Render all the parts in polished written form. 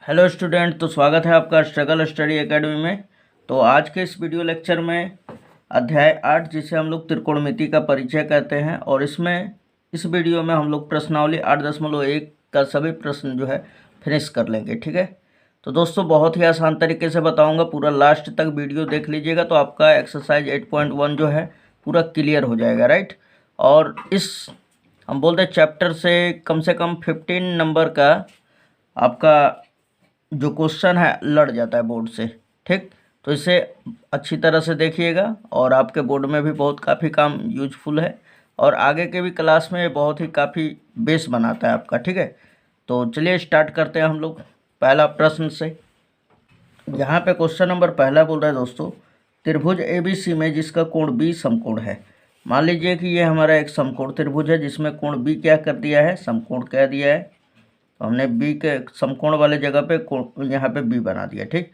Hello student, तो स्वागत है आपका स्ट्रगल स्टडी एकेडमी में। तो आज के इस वीडियो लेक्चर में अध्याय 8 जिसे हम लोग त्रिकोणमिति का परिचय कहते हैं, और इस वीडियो में हम लोग प्रश्नावली 8.1 का सभी प्रश्न जो है फिनिश कर लेंगे। ठीक है, तो दोस्तों बहुत ही आसान तरीके से बताऊंगा, पूरा लास्ट तक वीडियो देख लीजिएगा तो आपका एक्सरसाइज 8.1 जो है पूरा क्लियर हो जाएगा। राइट, और इस हम बोलते हैं चैप्टर से कम 15 नंबर का आपका जो क्वेश्चन है लड़ जाता है बोर्ड से। ठीक, तो इसे अच्छी तरह से देखिएगा और आपके बोर्ड में भी बहुत काफ़ी काम यूजफुल है, और आगे के भी क्लास में बहुत ही काफ़ी बेस बनाता है आपका। ठीक है, तो चलिए स्टार्ट करते हैं हम लोग पहला प्रश्न से। यहाँ पे क्वेश्चन नंबर पहला बोल रहा है दोस्तों, त्रिभुज ABC में जिसका कोण B समकोण है। मान लीजिए कि ये हमारा एक समकोण त्रिभुज है जिसमें कोण B क्या कर दिया है, समकोण कह दिया है। तो हमने बी के समकोण वाले जगह पे यहाँ पे बी बना दिया। ठीक,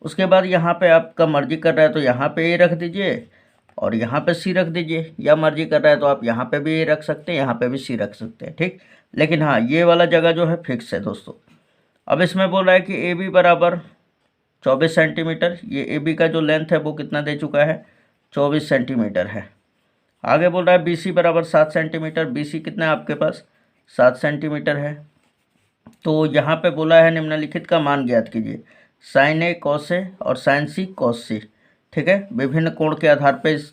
उसके बाद यहाँ पे आपका मर्जी कर रहा है तो यहाँ पे ए रख दीजिए और यहाँ पे सी रख दीजिए, या मर्जी कर रहा है तो आप यहाँ पे भी ए रख सकते हैं, यहाँ पे भी सी रख सकते हैं। ठीक, लेकिन हाँ ये वाला जगह जो है फिक्स है दोस्तों। अब इसमें बोल रहा है कि ए बी बराबर 24 सेंटीमीटर। ये ए बी का जो लेंथ है वो कितना दे चुका है, 24 सेंटीमीटर है। आगे बोल रहा है बी सी बराबर 7 सेंटीमीटर। बी सी कितना है आपके पास, 7 सेंटीमीटर है। तो यहाँ पे बोला है निम्नलिखित का मान ज्ञात कीजिए, साइन ए कॉस ए और साइन सी कॉस सी। ठीक है, विभिन्न कोण के आधार पर इस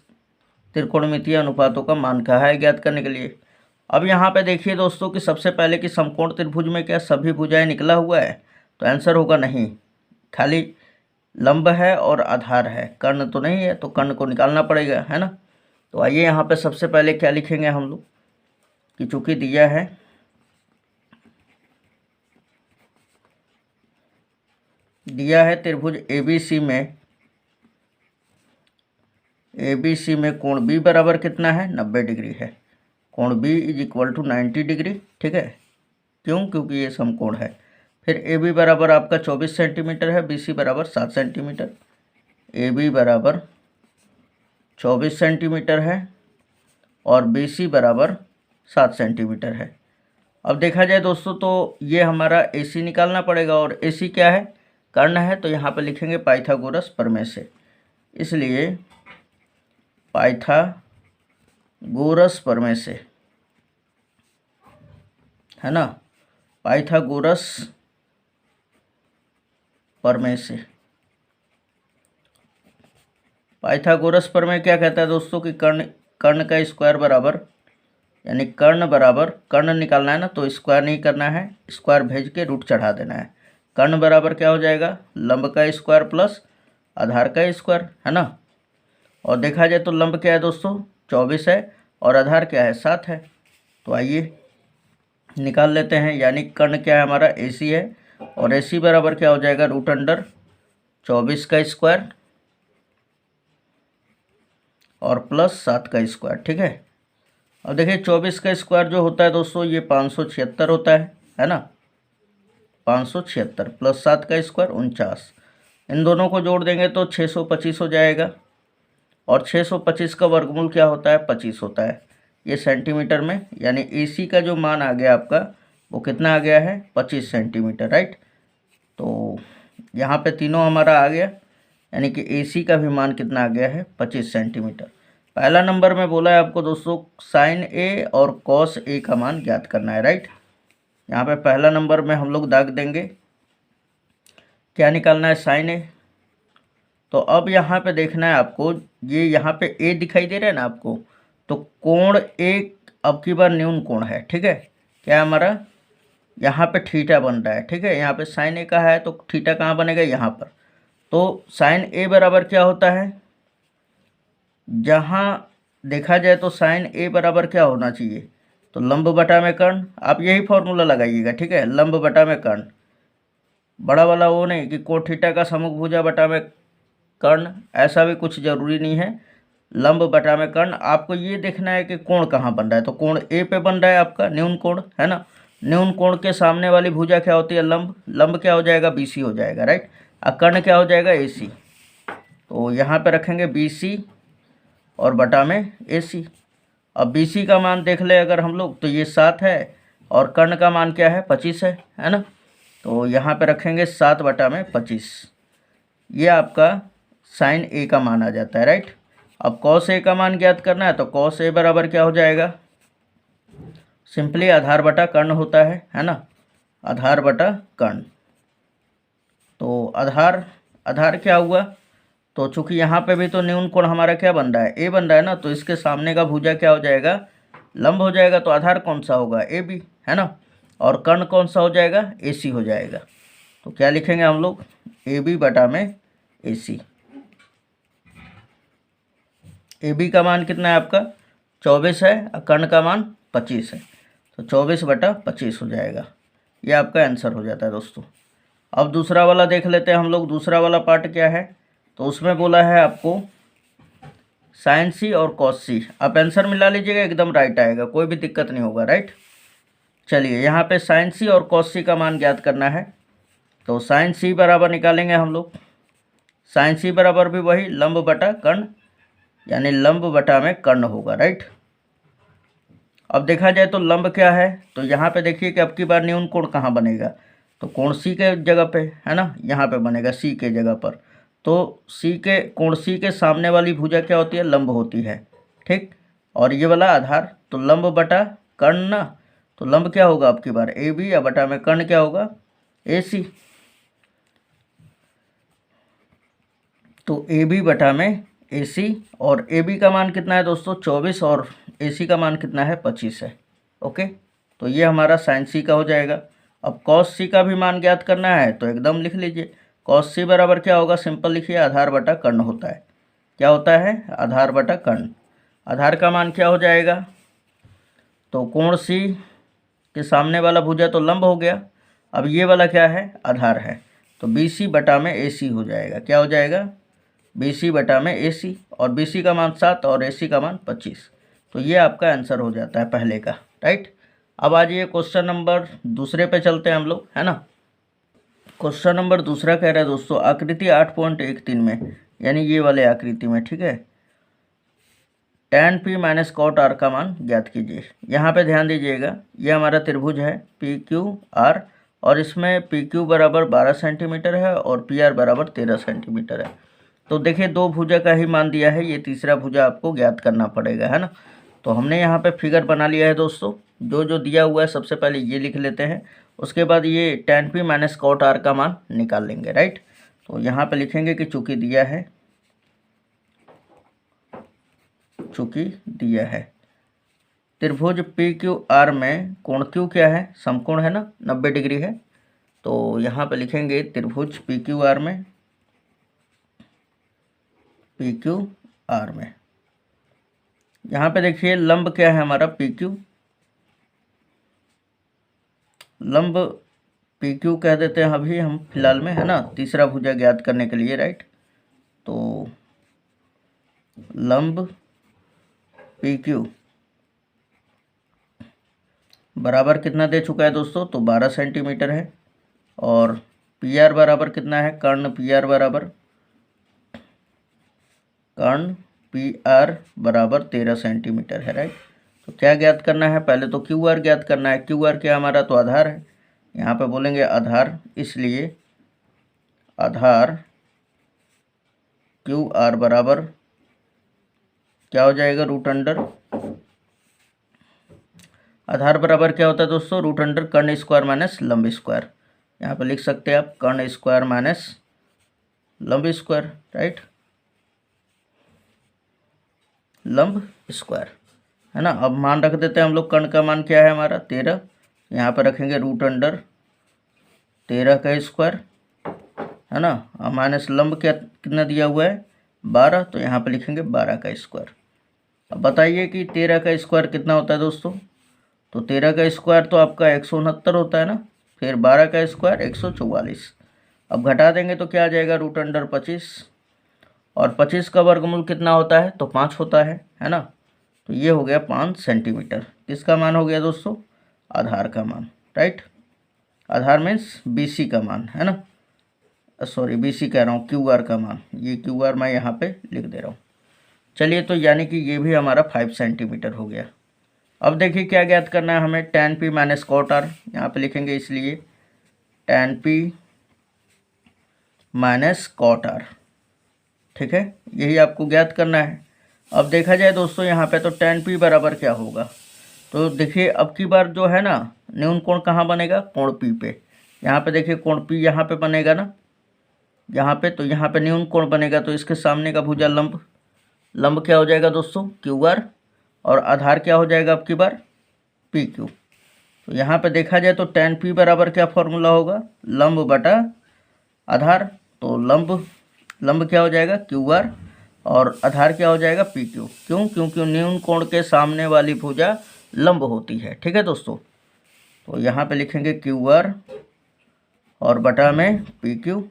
त्रिकोणमितीय अनुपातों का मान कहा है ज्ञात करने के लिए। अब यहाँ पे देखिए दोस्तों कि सबसे पहले कि समकोण त्रिभुज में क्या सभी भुजाएं निकला हुआ है, तो आंसर होगा नहीं, खाली लंब है और आधार है, कर्ण तो नहीं है, तो कर्ण को निकालना पड़ेगा, है ना। तो आइए यहाँ पे सबसे पहले क्या लिखेंगे हम लोग कि चूँकि दिया है त्रिभुज ABC में कोण B बराबर कितना है, 90 डिग्री है। कोण B = 90 डिग्री। ठीक है, क्यों, क्योंकि ये समकोण है। फिर AB बराबर आपका 24 सेंटीमीटर है, BC बराबर 7 सेंटीमीटर। AB बराबर 24 सेंटीमीटर है और BC बराबर 7 सेंटीमीटर है। अब देखा जाए दोस्तों तो ये हमारा AC निकालना पड़ेगा, और AC क्या है, कर्ण है। तो यहाँ पे लिखेंगे पाइथागोरस प्रमेय से, इसलिए पाइथागोरस प्रमेय से, है ना, पाइथागोरस प्रमेय से। पाइथागोरस प्रमेय क्या कहता है दोस्तों कि कर्ण का स्क्वायर बराबर, यानी कर्ण बराबर, कर्ण निकालना है ना तो स्क्वायर नहीं करना है, स्क्वायर भेज के रूट चढ़ा देना है। कर्ण बराबर क्या हो जाएगा, लंब का स्क्वायर प्लस आधार का स्क्वायर, है ना। और देखा जाए तो लंब क्या है दोस्तों, 24 है, और आधार क्या है, 7 है। तो आइए निकाल लेते हैं, यानी कर्ण क्या है हमारा, AC है, और AC बराबर क्या हो जाएगा, √24 का स्क्वायर और प्लस 7 का स्क्वायर। ठीक है, अब देखिए 24 का स्क्वायर जो होता है दोस्तों ये 576 होता है ना, 576 प्लस 7 का स्क्वायर 49। इन दोनों को जोड़ देंगे तो 625 हो जाएगा, और 625 का वर्गमूल क्या होता है, 25 होता है। ये सेंटीमीटर में, यानी AC का जो मान आ गया आपका वो कितना आ गया है, 25 सेंटीमीटर। राइट, तो यहाँ पे तीनों हमारा आ गया, यानी कि AC का भी मान कितना आ गया है, 25 सेंटीमीटर। पहला नंबर में बोला है आपको दोस्तों साइन A और कॉस A का मान ज्ञात करना है। राइट, यहाँ पे पहला नंबर में हम लोग दाग देंगे, क्या निकालना है, साइन A। तो अब यहाँ पे देखना है आपको, ये यहाँ पे A दिखाई दे रहा है ना आपको, तो कोण A अब की बार न्यून कोण है। ठीक है, क्या हमारा यहाँ पे थीटा बन रहा है। ठीक है, यहाँ पे साइन A का है तो थीटा कहाँ बनेगा, यहाँ पर। तो साइन A बराबर क्या होता है, जहाँ देखा जाए तो साइन A बराबर क्या होना चाहिए, तो लंब बटा में कर्ण। आप यही फॉर्मूला लगाइएगा। ठीक है, लंब बटा में कर्ण, बड़ा वाला वो नहीं कि कोण थीटा का सम्मुख भुजा बटा में कर्ण, ऐसा भी कुछ जरूरी नहीं है। लंब बटा में कर्ण, आपको ये देखना है कि कोण कहाँ बन रहा है, तो कोण A पे बन रहा है आपका न्यून कोण, है ना। न्यून कोण के सामने वाली भुजा क्या होती है, लंब। लंब क्या हो जाएगा, BC हो जाएगा। राइट, और कर्ण क्या हो जाएगा, AC। तो यहाँ पे रखेंगे BC और बटा में AC। अब BC का मान देख ले अगर हम लोग, तो ये 7 है, और कर्ण का मान क्या है, 25 है ना। तो यहाँ पे रखेंगे 7/25। ये आपका साइन ए का मान आ जाता है, राइट। अब कॉस ए का मान ज्ञात करना है, तो कॉस ए बराबर क्या हो जाएगा, सिंपली आधार बटा कर्ण होता है ना, आधार बटा कर्ण। तो आधार क्या हुआ, तो चूंकि यहाँ पे भी तो न्यून कोण हमारा क्या बन रहा है, ए बन रहा है ना, तो इसके सामने का भुजा क्या हो जाएगा, लंब हो जाएगा। तो आधार कौन सा होगा, ए बी, है ना, और कर्ण कौन सा हो जाएगा, ए सी हो जाएगा। तो क्या लिखेंगे हम लोग, ए बी बटा में ए सी। ए बी का मान कितना है आपका 24 है, और कर्ण का मान 25 है, तो 24/25 हो जाएगा। ये आपका आंसर हो जाता है दोस्तों। अब दूसरा वाला देख लेते हैं हम लोग। दूसरा वाला पार्ट क्या है, तो उसमें बोला है आपको साइन सी और कॉस सी। आप आंसर मिला लीजिएगा, एकदम राइट आएगा, कोई भी दिक्कत नहीं होगा, राइट। चलिए यहाँ पे साइन सी और कॉस सी का मान ज्ञात करना है। तो साइन सी बराबर निकालेंगे हम लोग, साइन सी बराबर भी वही लंब बटा कर्ण, यानी लंब बटा में कर्ण होगा, राइट। अब देखा जाए तो लंब क्या है, तो यहाँ पे देखिए कि अब की बार न्यून कोण कहाँ बनेगा, तो कोण सी के जगह पे, है ना, यहाँ पे बनेगा सी के जगह पर। तो कोण सी के सामने वाली भुजा क्या होती है, लंब होती है, ठीक। और ये वाला आधार, तो लंब बटा कर्ण ना, तो लंब क्या होगा अब की बार ए बी, या बटा में कर्ण क्या होगा ए सी। तो ए बी बटा में ए सी, और ए बी का मान कितना है दोस्तों 24, और ए सी का मान कितना है 25 है। ओके, तो ये हमारा साइन सी का हो जाएगा। अब कॉस सी का भी मान ज्ञात करना है, तो एकदम लिख लीजिए, कॉस सी बराबर क्या होगा, सिंपल लिखिए, आधार बटा कर्ण होता है। क्या होता है, आधार बटा कर्ण। आधार का मान क्या हो जाएगा, तो कोण सी के सामने वाला भुजा तो लंब हो गया, अब ये वाला क्या है, आधार है, तो बी सी बटा में ए सी हो जाएगा। क्या हो जाएगा, बी सी बटा में ए सी, और बी सी का मान 7 और ए सी का मान 25। तो ये आपका आंसर हो जाता है पहले का, राइट। अब आ जाइए क्वेश्चन नंबर दूसरे पे चलते हैं हम लोग, है ना। क्वेश्चन नंबर दूसरा कह रहा है दोस्तों, आकृति 8.13 में, यानी ये वाले आकृति में, ठीक है, tan p minus cot R का मान ज्ञात कीजिए। यहाँ पे ध्यान दीजिएगा, ये हमारा त्रिभुज है पी क्यू आर, और इसमें पी क्यू बराबर 12 सेंटीमीटर है और पी आर बराबर 13 सेंटीमीटर है। तो देखिए दो भुजा का ही मान दिया है, ये तीसरा भुजा आपको ज्ञात करना पड़ेगा, है ना। तो हमने यहाँ पे फिगर बना लिया है दोस्तों, जो जो दिया हुआ है सबसे पहले ये लिख लेते हैं, उसके बाद ये tan p minus cot R का मान निकाल लेंगे, राइट। तो यहाँ पे लिखेंगे कि चूँकि दिया है त्रिभुज पी क्यू आर में कोण क्यू क्या है, समकोण है ना, 90 डिग्री है। तो यहाँ पे लिखेंगे त्रिभुज पी क्यू आर में, पी क्यू आर में, यहाँ पे देखिए लंब क्या है हमारा पी क्यू, लंब पी क्यू कह देते हैं अभी हम फिलहाल में, है ना, तीसरा भुजा ज्ञात करने के लिए, राइट। तो लंब पी क्यू बराबर कितना दे चुका है दोस्तों, तो 12 सेंटीमीटर है, और पी आर बराबर कितना है, कर्ण पी आर बराबर 13 सेंटीमीटर है, राइट। तो क्या ज्ञात करना है, पहले तो क्यू आर ज्ञात करना है। क्यू आर क्या हमारा, तो आधार है, यहाँ पे बोलेंगे आधार, इसलिए आधार क्यू आर बराबर क्या हो जाएगा, रूट अंडर, आधार बराबर क्या होता है दोस्तों, रूट अंडर कर्ण स्क्वायर माइनस लंब स्क्वायर। यहाँ पे लिख सकते हैं आप कर्ण स्क्वायर माइनस लंब स्क्वायर, राइट, लंब स्क्वायर, है ना। अब मान रख देते हैं हम लोग, कर्ण का मान क्या है हमारा 13, यहाँ पर रखेंगे रूट अंडर 13 का स्क्वायर, है ना, अब माइनस लंब क्या कितना दिया हुआ है 12, तो यहाँ पर लिखेंगे 12 का स्क्वायर। अब बताइए कि 13 का स्क्वायर कितना होता है दोस्तों, तो 13 का स्क्वायर तो आपका 169 होता है ना, फिर 12 का स्क्वायर 144। अब घटा देंगे तो क्या आ जाएगा, रूट अंडर 25, और 25 का वर्गमूल कितना होता है, तो 5 होता है ना। तो ये हो गया 5 सेंटीमीटर। किसका मान हो गया दोस्तों, आधार का मान, राइट। आधार मीन्स बी सी का मान, है ना, सॉरी बी सी कह रहा हूँ, क्यू आर का मान, ये क्यू आर मैं यहाँ पे लिख दे रहा हूँ। चलिए, तो यानी कि ये भी हमारा 5 सेंटीमीटर हो गया। अब देखिए क्या ज्ञात करना है हमें, tan p minus cot R, यहाँ पे लिखेंगे, इसलिए tan p minus cot r। ठीक है, यही आपको ज्ञात करना है। अब देखा जाए दोस्तों यहाँ पे तो tan p बराबर क्या होगा, तो देखिए अब की बार जो है ना न्यून कोण कहाँ बनेगा, कोण p पे। यहाँ पे देखिए कोण p यहाँ पे बनेगा ना, यहाँ पे, तो यहाँ पे न्यून कोण बनेगा, तो इसके सामने का भुजा लंब क्या हो जाएगा दोस्तों, क्यू आर, और आधार क्या हो जाएगा अब की बार, पी क्यू। तो यहाँ पे देखा जाए तो tan p बराबर क्या फॉर्मूला होगा, लंब बटा आधार। तो लंब क्या हो जाएगा, क्यू आर, और आधार क्या हो जाएगा, पी क्यू। क्यों, क्योंकि न्यून कोण के सामने वाली भुजा लंब होती है। ठीक है दोस्तों, तो यहाँ पे लिखेंगे क्यू आर और बटा में पी क्यू,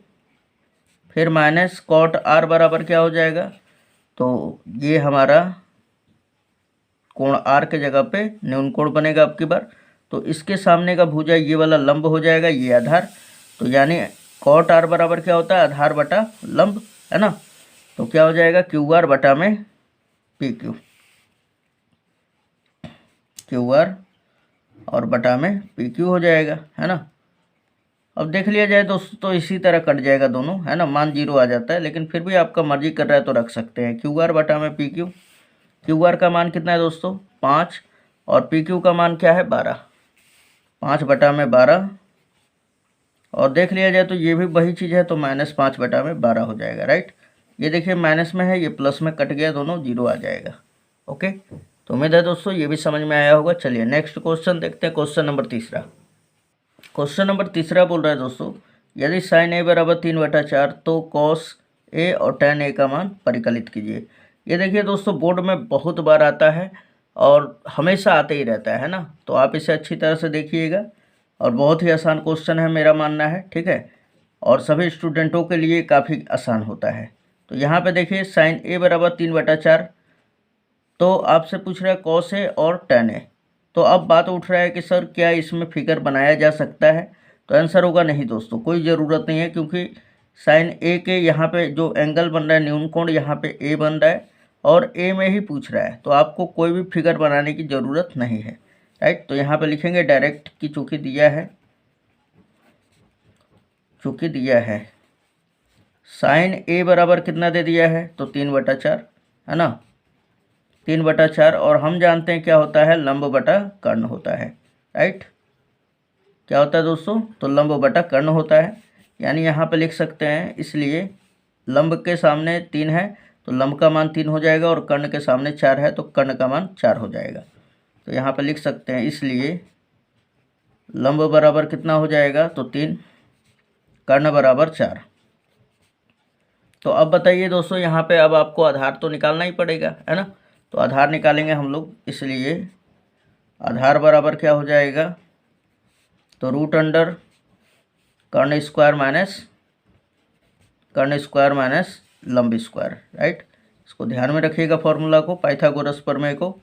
फिर माइनस कॉट आर बराबर क्या हो जाएगा, तो ये हमारा कोण आर के जगह पे न्यून कोण बनेगा अब की बार। तो इसके सामने का भुजा ये वाला लंब हो जाएगा, ये आधार। तो यानी कॉट आर बराबर क्या होता है, आधार बटा लंब, है ना। तो क्या हो जाएगा, क्यू आर बटा में पी क्यू, क्यू आर और बटा में पी क्यू हो जाएगा, है ना। अब देख लिया जाए दोस्तों तो इसी तरह कट जाएगा दोनों, है ना, मान 0 आ जाता है, लेकिन फिर भी आपका मर्जी कर रहा है तो रख सकते हैं। क्यू आर बटा में पी क्यू, क्यू आर का मान कितना है दोस्तों, 5, और पी क्यू का मान क्या है, 12, 5 बटा में 12। और देख लिया जाए तो ये भी वही चीज़ है, तो -5 बटा में 12 हो जाएगा, राइट। ये देखिए माइनस में है, ये प्लस में कट गया, दोनों 0 आ जाएगा। ओके, तो उम्मीद है दोस्तों ये भी समझ में आया होगा। चलिए नेक्स्ट क्वेश्चन देखते हैं, क्वेश्चन नंबर तीसरा। क्वेश्चन नंबर तीसरा बोल रहा है दोस्तों, यदि साइन ए बराबर 3/4 तो कॉस ए और tan ए का मान परिकलित कीजिए। ये देखिए दोस्तों बोर्ड में बहुत बार आता है और हमेशा आते ही रहता है ना, तो आप इसे अच्छी तरह से देखिएगा, और बहुत ही आसान क्वेश्चन है मेरा मानना है। ठीक है, और सभी स्टूडेंटों के लिए काफ़ी आसान होता है। तो यहाँ पे देखिए साइन ए बराबर 3/4, तो आपसे पूछ रहा है कॉस ए और tan ए। तो अब बात उठ रहा है कि सर क्या इसमें फिगर बनाया जा सकता है, तो आंसर होगा नहीं दोस्तों, कोई ज़रूरत नहीं है, क्योंकि साइन ए के यहाँ पे जो एंगल बन रहा है न्यून कोण, यहाँ पे ए बन रहा है और ए में ही पूछ रहा है, तो आपको कोई भी फिगर बनाने की ज़रूरत नहीं है, राइट। तो यहाँ पे लिखेंगे डायरेक्ट कि चूँकि दिया है साइन ए बराबर कितना दे दिया है, तो 3/4, है ना, 3/4, और हम जानते हैं क्या होता है, लंब बटा कर्ण होता है, राइट। क्या होता है दोस्तों, तो लंब बटा कर्ण होता है, यानी यहाँ पे लिख सकते हैं, इसलिए लंब के सामने 3 है तो लंब का मान 3 हो जाएगा, और कर्ण के सामने 4 है तो कर्ण का मान 4 हो जाएगा। तो यहाँ पे लिख सकते हैं, इसलिए लंब बराबर कितना हो जाएगा, तो 3, कर्ण बराबर 4। तो अब बताइए दोस्तों, यहाँ पे अब आपको आधार तो निकालना ही पड़ेगा, है ना। तो आधार निकालेंगे हम लोग, इसलिए आधार बराबर क्या हो जाएगा, तो √अंडर कर्ण स्क्वायर माइनस लंब स्क्वायर, राइट। इसको ध्यान में रखिएगा फॉर्मूला को, पाइथागोरस प्रमेय को,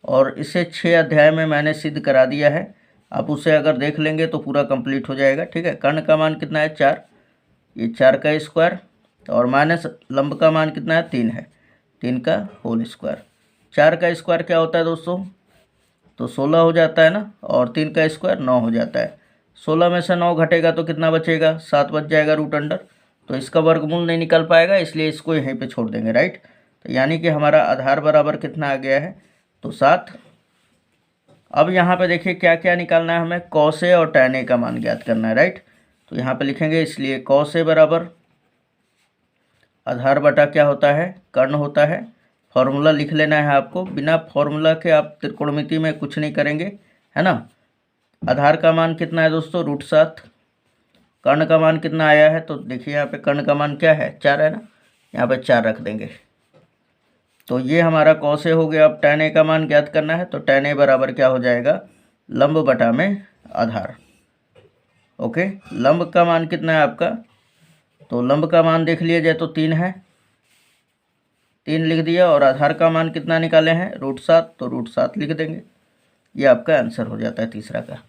और इसे 6 अध्याय में मैंने सिद्ध करा दिया है। आप उसे अगर देख लेंगे तो पूरा कंप्लीट हो जाएगा। ठीक है, कर्ण का मान कितना है, 4, ये 4 का स्क्वायर, और माइनस लंब का मान कितना है, 3 है, 3 का होल स्क्वायर। 4 का स्क्वायर क्या होता है दोस्तों, तो 16 हो जाता है ना, और 3 का स्क्वायर 9 हो जाता है। 16 में से 9 घटेगा तो कितना बचेगा, 7 बच जाएगा √अंडर। तो इसका वर्गमूल नहीं निकल पाएगा, इसलिए इसको यहीं पे छोड़ देंगे, राइट। तो यानी कि हमारा आधार बराबर कितना आ गया है, तो 7। अब यहाँ पे देखिए क्या क्या निकालना है हमें, कॉस ए और tan ए का मान ज्ञात करना है, राइट। तो यहाँ पे लिखेंगे, इसलिए कॉस ए बराबर आधार बटा क्या होता है, कर्ण होता है। फॉर्मूला लिख लेना है आपको, बिना फॉर्मूला के आप त्रिकोणमिति में कुछ नहीं करेंगे, है ना। आधार का मान कितना है दोस्तों, √7, कर्ण का मान कितना आया है, तो देखिए यहाँ पे कर्ण का मान क्या है, 4 है ना, यहाँ पे 4 रख देंगे। तो ये हमारा कॉस ए हो गया। अब tan ए का मान ज्ञात करना है, तो tan ए बराबर क्या हो जाएगा, लंब बटा में आधार। ओके, लंब का मान कितना है आपका, तो लंब का मान देख लिया जाए तो 3 है, 3 लिख दिया, और आधार का मान कितना निकाले हैं, √7, तो √7 लिख देंगे। ये आपका आंसर हो जाता है तीसरा का।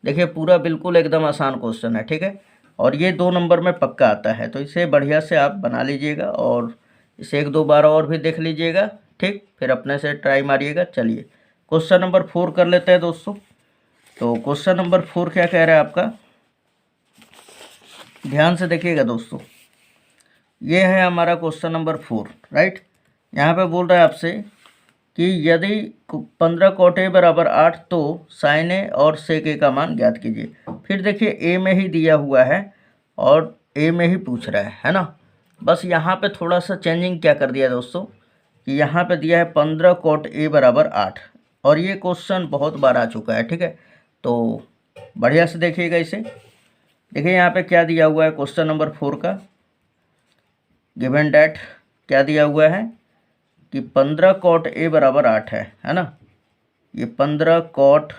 देखिए पूरा बिल्कुल एकदम आसान क्वेश्चन है, ठीक है, और ये 2 नंबर में पक्का आता है, तो इसे बढ़िया से आप बना लीजिएगा और इसे 1-2 बार और भी देख लीजिएगा, ठीक, फिर अपने से ट्राई मारिएगा। चलिए क्वेश्चन नंबर 4 कर लेते हैं दोस्तों। तो क्वेश्चन नंबर 4 क्या कह रहा है आपका, ध्यान से देखिएगा दोस्तों, ये है हमारा क्वेश्चन नंबर 4, राइट। यहाँ पे बोल रहा है आपसे कि यदि 15 cot A बराबर 8 तो sin A और sec A का मान ज्ञात कीजिए। फिर देखिए ए में ही दिया हुआ है और ए में ही पूछ रहा है ना। बस यहाँ पे थोड़ा सा चेंजिंग क्या कर दिया दोस्तों कि यहाँ पे दिया है 15 cot A बराबर 8, और ये क्वेश्चन बहुत बार आ चुका है, ठीक है। तो बढ़िया से देखिएगा इसे। देखिए यहाँ पे क्या दिया हुआ है क्वेश्चन नंबर 4 का, गिवन डैट क्या दिया हुआ है कि 15 cot A बराबर 8 है ना। ये 15 cot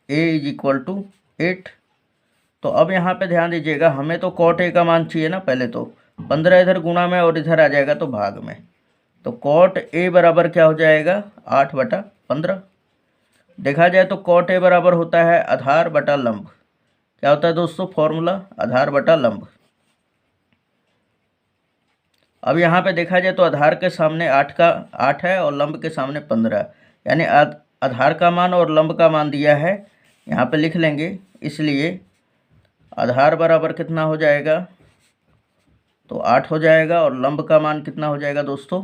A is equal to 8। तो अब यहाँ पे ध्यान दीजिएगा, हमें तो cot A का मान चाहिए ना। पहले तो 15 इधर गुणा में और इधर आ जाएगा तो भाग में, तो cot A बराबर क्या हो जाएगा 8/15। देखा जाए तो cot A बराबर होता है आधार बटा लंब। क्या होता है दोस्तों फॉर्मूला, आधार बटा लंब। अब यहाँ पे देखा जाए तो आधार के सामने 8 है और लंब के सामने 15, यानी आधार का मान और लंब का मान दिया है, यहाँ पे लिख लेंगे। इसलिए आधार बराबर कितना हो जाएगा, तो 8 हो जाएगा, और लंब का मान कितना हो जाएगा दोस्तों,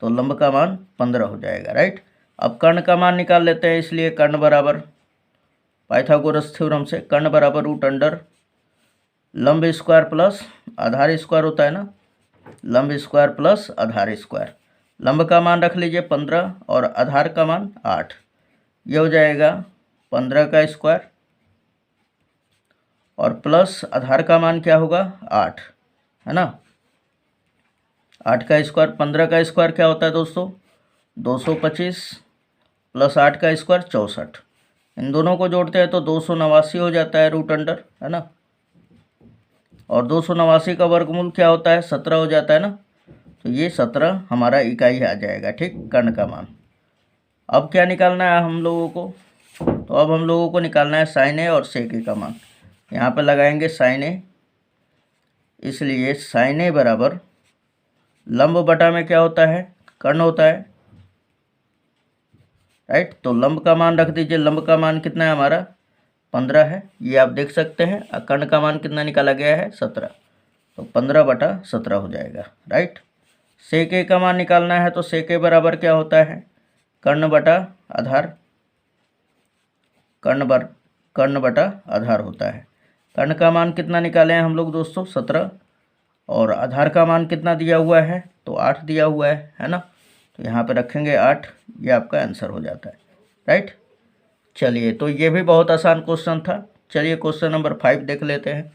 तो लंब का मान 15 हो जाएगा, राइट। अब कर्ण का मान निकाल लेते हैं, इसलिए कर्ण बराबर पाइथागोरस थ्योरम से कर्ण बराबर रूट अंडर लंब स्क्वायर प्लस आधार स्क्वायर होता है ना, लंब स्क्वायर प्लस आधार स्क्वायर। लंब का मान रख लीजिए 15 और आधार का मान 8, ये हो जाएगा 15 का स्क्वायर और प्लस आधार का मान क्या होगा 8, है ना। 8 का स्क्वायर, 15 का स्क्वायर क्या होता है दोस्तों 225 प्लस 8 का स्क्वायर 64। इन दोनों को जोड़ते हैं तो 289 हो जाता है रूट अंडर, है ना। और 289 का वर्गमूल क्या होता है 17 हो जाता है ना। तो ये 17 हमारा इकाई आ जाएगा, ठीक, कर्ण का मान। अब क्या निकालना है हम लोगों को, तो अब हम लोगों को निकालना है साइन ए और सेक ए का मान। यहाँ पे लगाएंगे साइन ए, इसलिए साइन ए बराबर लंब बटा में क्या होता है कर्ण होता है, राइट। तो लंब का मान रख दीजिए, लंब का मान कितना है हमारा 15 है, ये आप देख सकते हैं। और कर्ण का मान कितना निकाला गया है 17, तो 15/17 हो जाएगा, राइट। सेक ए का मान निकालना है, तो सेक ए बराबर क्या होता है कर्ण बटा आधार, कर्ण बटा आधार होता है। कर्ण का मान कितना निकाले हैं हम लोग दोस्तों 17, और आधार का मान कितना दिया हुआ है तो 8 दिया हुआ है ना। तो यहाँ पे रखेंगे 8, ये आपका आंसर हो जाता है, राइट। चलिए, तो ये भी बहुत आसान क्वेश्चन था। चलिए क्वेश्चन नंबर 5 देख लेते हैं।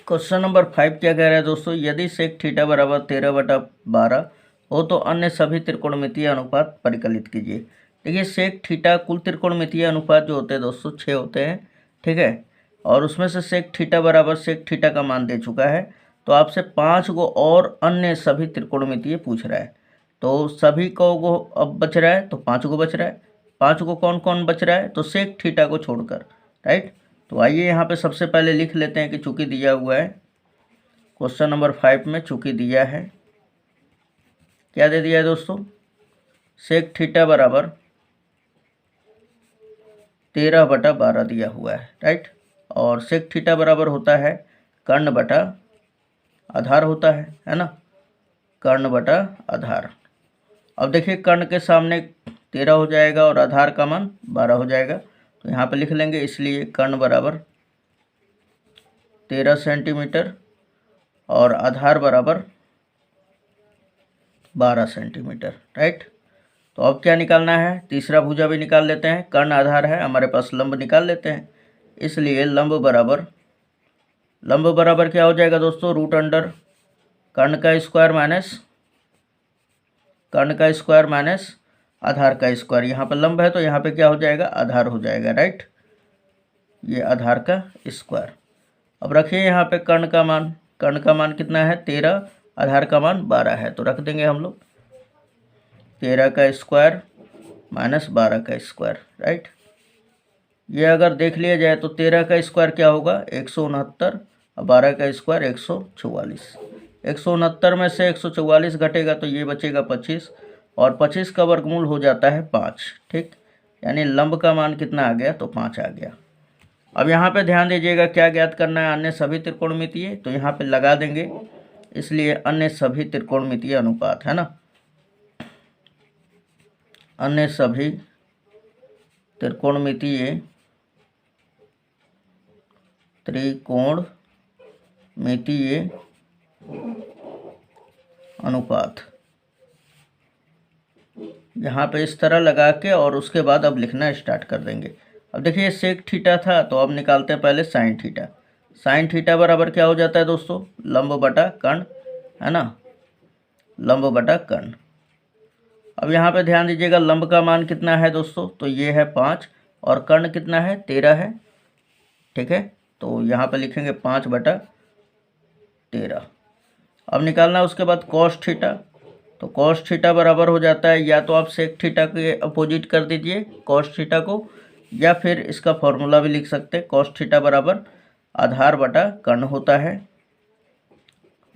क्वेश्चन नंबर 5 क्या कह रहा है दोस्तों, यदि सेक थीटा बराबर 13/12 हो तो अन्य सभी त्रिकोणमितीय अनुपात परिकलित कीजिए। देखिए सेक थीटा कुल त्रिकोणमितीय अनुपात जो होते हैं दोस्तों 6 होते हैं, ठीक है। और उसमें से सेक थीटा बराबर सेक थीटा का मान दे चुका है, तो आपसे 5 गो और अन्य सभी त्रिकोणमितीय पूछ रहा है। तो सभी को अब बच रहा है, तो 5 गो बच रहा है। 5 को कौन कौन बच रहा है, तो सेक थीटा को छोड़कर, राइट। तो आइए यहाँ पे सबसे पहले लिख लेते हैं कि चूंकि दिया हुआ है क्वेश्चन नंबर 5 में, चूंकि दिया है क्या दे दिया है दोस्तों, सेक थीटा बराबर 13/12 दिया हुआ है, राइट। और सेक थीटा बराबर होता है कर्ण बटा आधार होता है ना, कर्ण बटा आधार। अब देखिए कर्ण के सामने 13 हो जाएगा और आधार का मान 12 हो जाएगा, तो यहाँ पे लिख लेंगे। इसलिए कर्ण बराबर 13 सेंटीमीटर और आधार बराबर 12 सेंटीमीटर, राइट। तो अब क्या निकालना है, तीसरा भुजा भी निकाल लेते हैं। कर्ण आधार है हमारे पास, लंब निकाल लेते हैं। इसलिए लंब बराबर क्या हो जाएगा दोस्तों, रूट अंडर कर्ण का स्क्वायर माइनस आधार का स्क्वायर। यहाँ पर लंब है तो यहाँ पे क्या हो जाएगा आधार हो जाएगा, राइट। ये आधार का स्क्वायर। अब रखिए यहाँ पे कर्ण का मान कितना है 13, आधार का मान 12 है, तो रख देंगे हम लोग 13 का स्क्वायर माइनस 12 का स्क्वायर, राइट। ये अगर देख लिया जाए तो 13 का स्क्वायर क्या होगा 169 और 12 का स्क्वायर 144। 169 में से 144 घटेगा तो ये बचेगा 25, और 25 का वर्गमूल हो जाता है 5, ठीक। यानी लंब का मान कितना आ गया तो 5 आ गया। अब यहाँ पे ध्यान दीजिएगा क्या ज्ञात करना है, अन्य सभी त्रिकोणमितीय, तो यहाँ पे लगा देंगे, इसलिए अन्य सभी त्रिकोणमितीय अनुपात है ना, अन्य सभी त्रिकोणमितीय अनुपात, यहाँ पे इस तरह लगा के और उसके बाद अब लिखना स्टार्ट कर देंगे। अब देखिए सेक थीटा था, तो अब निकालते हैं पहले साइन थीटा। साइन थीटा बराबर क्या हो जाता है दोस्तों, लंब बटा कर्ण, है ना, लंब बटा कर्ण। अब यहाँ पे ध्यान दीजिएगा लंब का मान कितना है दोस्तों, तो ये है 5 और कर्ण कितना है 13 है, ठीक है। तो यहाँ पे लिखेंगे 5/13। अब निकालना है उसके बाद कॉस थीटा, तो कॉस थीटा बराबर हो जाता है, या तो आप सेक थीटा के अपोजिट कर दीजिए कॉस थीटा को, या फिर इसका फॉर्मूला भी लिख सकते हैं, कॉस थीटा बराबर आधार बटा कर्ण होता है,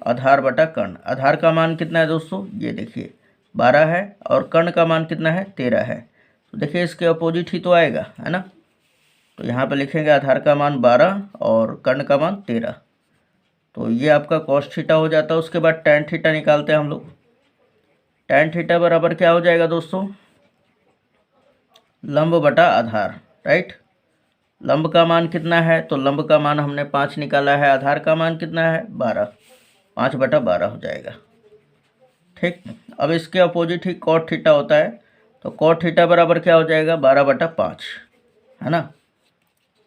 आधार बटा कर्ण। आधार का मान कितना है दोस्तों, ये देखिए 12 है, और कर्ण का मान कितना है 13 है, तो देखिए इसके अपोजिट ही तो आएगा, है ना। तो यहाँ पे लिखेंगे आधार का मान 12 और कर्ण का मान 13, तो ये आपका कॉस थीटा हो जाता है। उसके बाद टैन थीटा निकालते हैं हम लोग। टैन थीटा बराबर क्या हो जाएगा दोस्तों, लंब बटा आधार, राइट। लंब का मान कितना है, तो लंब का मान हमने 5 निकाला है, आधार का मान कितना है 12, 5/12 हो जाएगा, ठीक। अब इसके अपोजिट ही कॉट थीटा होता है, तो कॉट थीटा बराबर क्या हो जाएगा 12/5, है ना।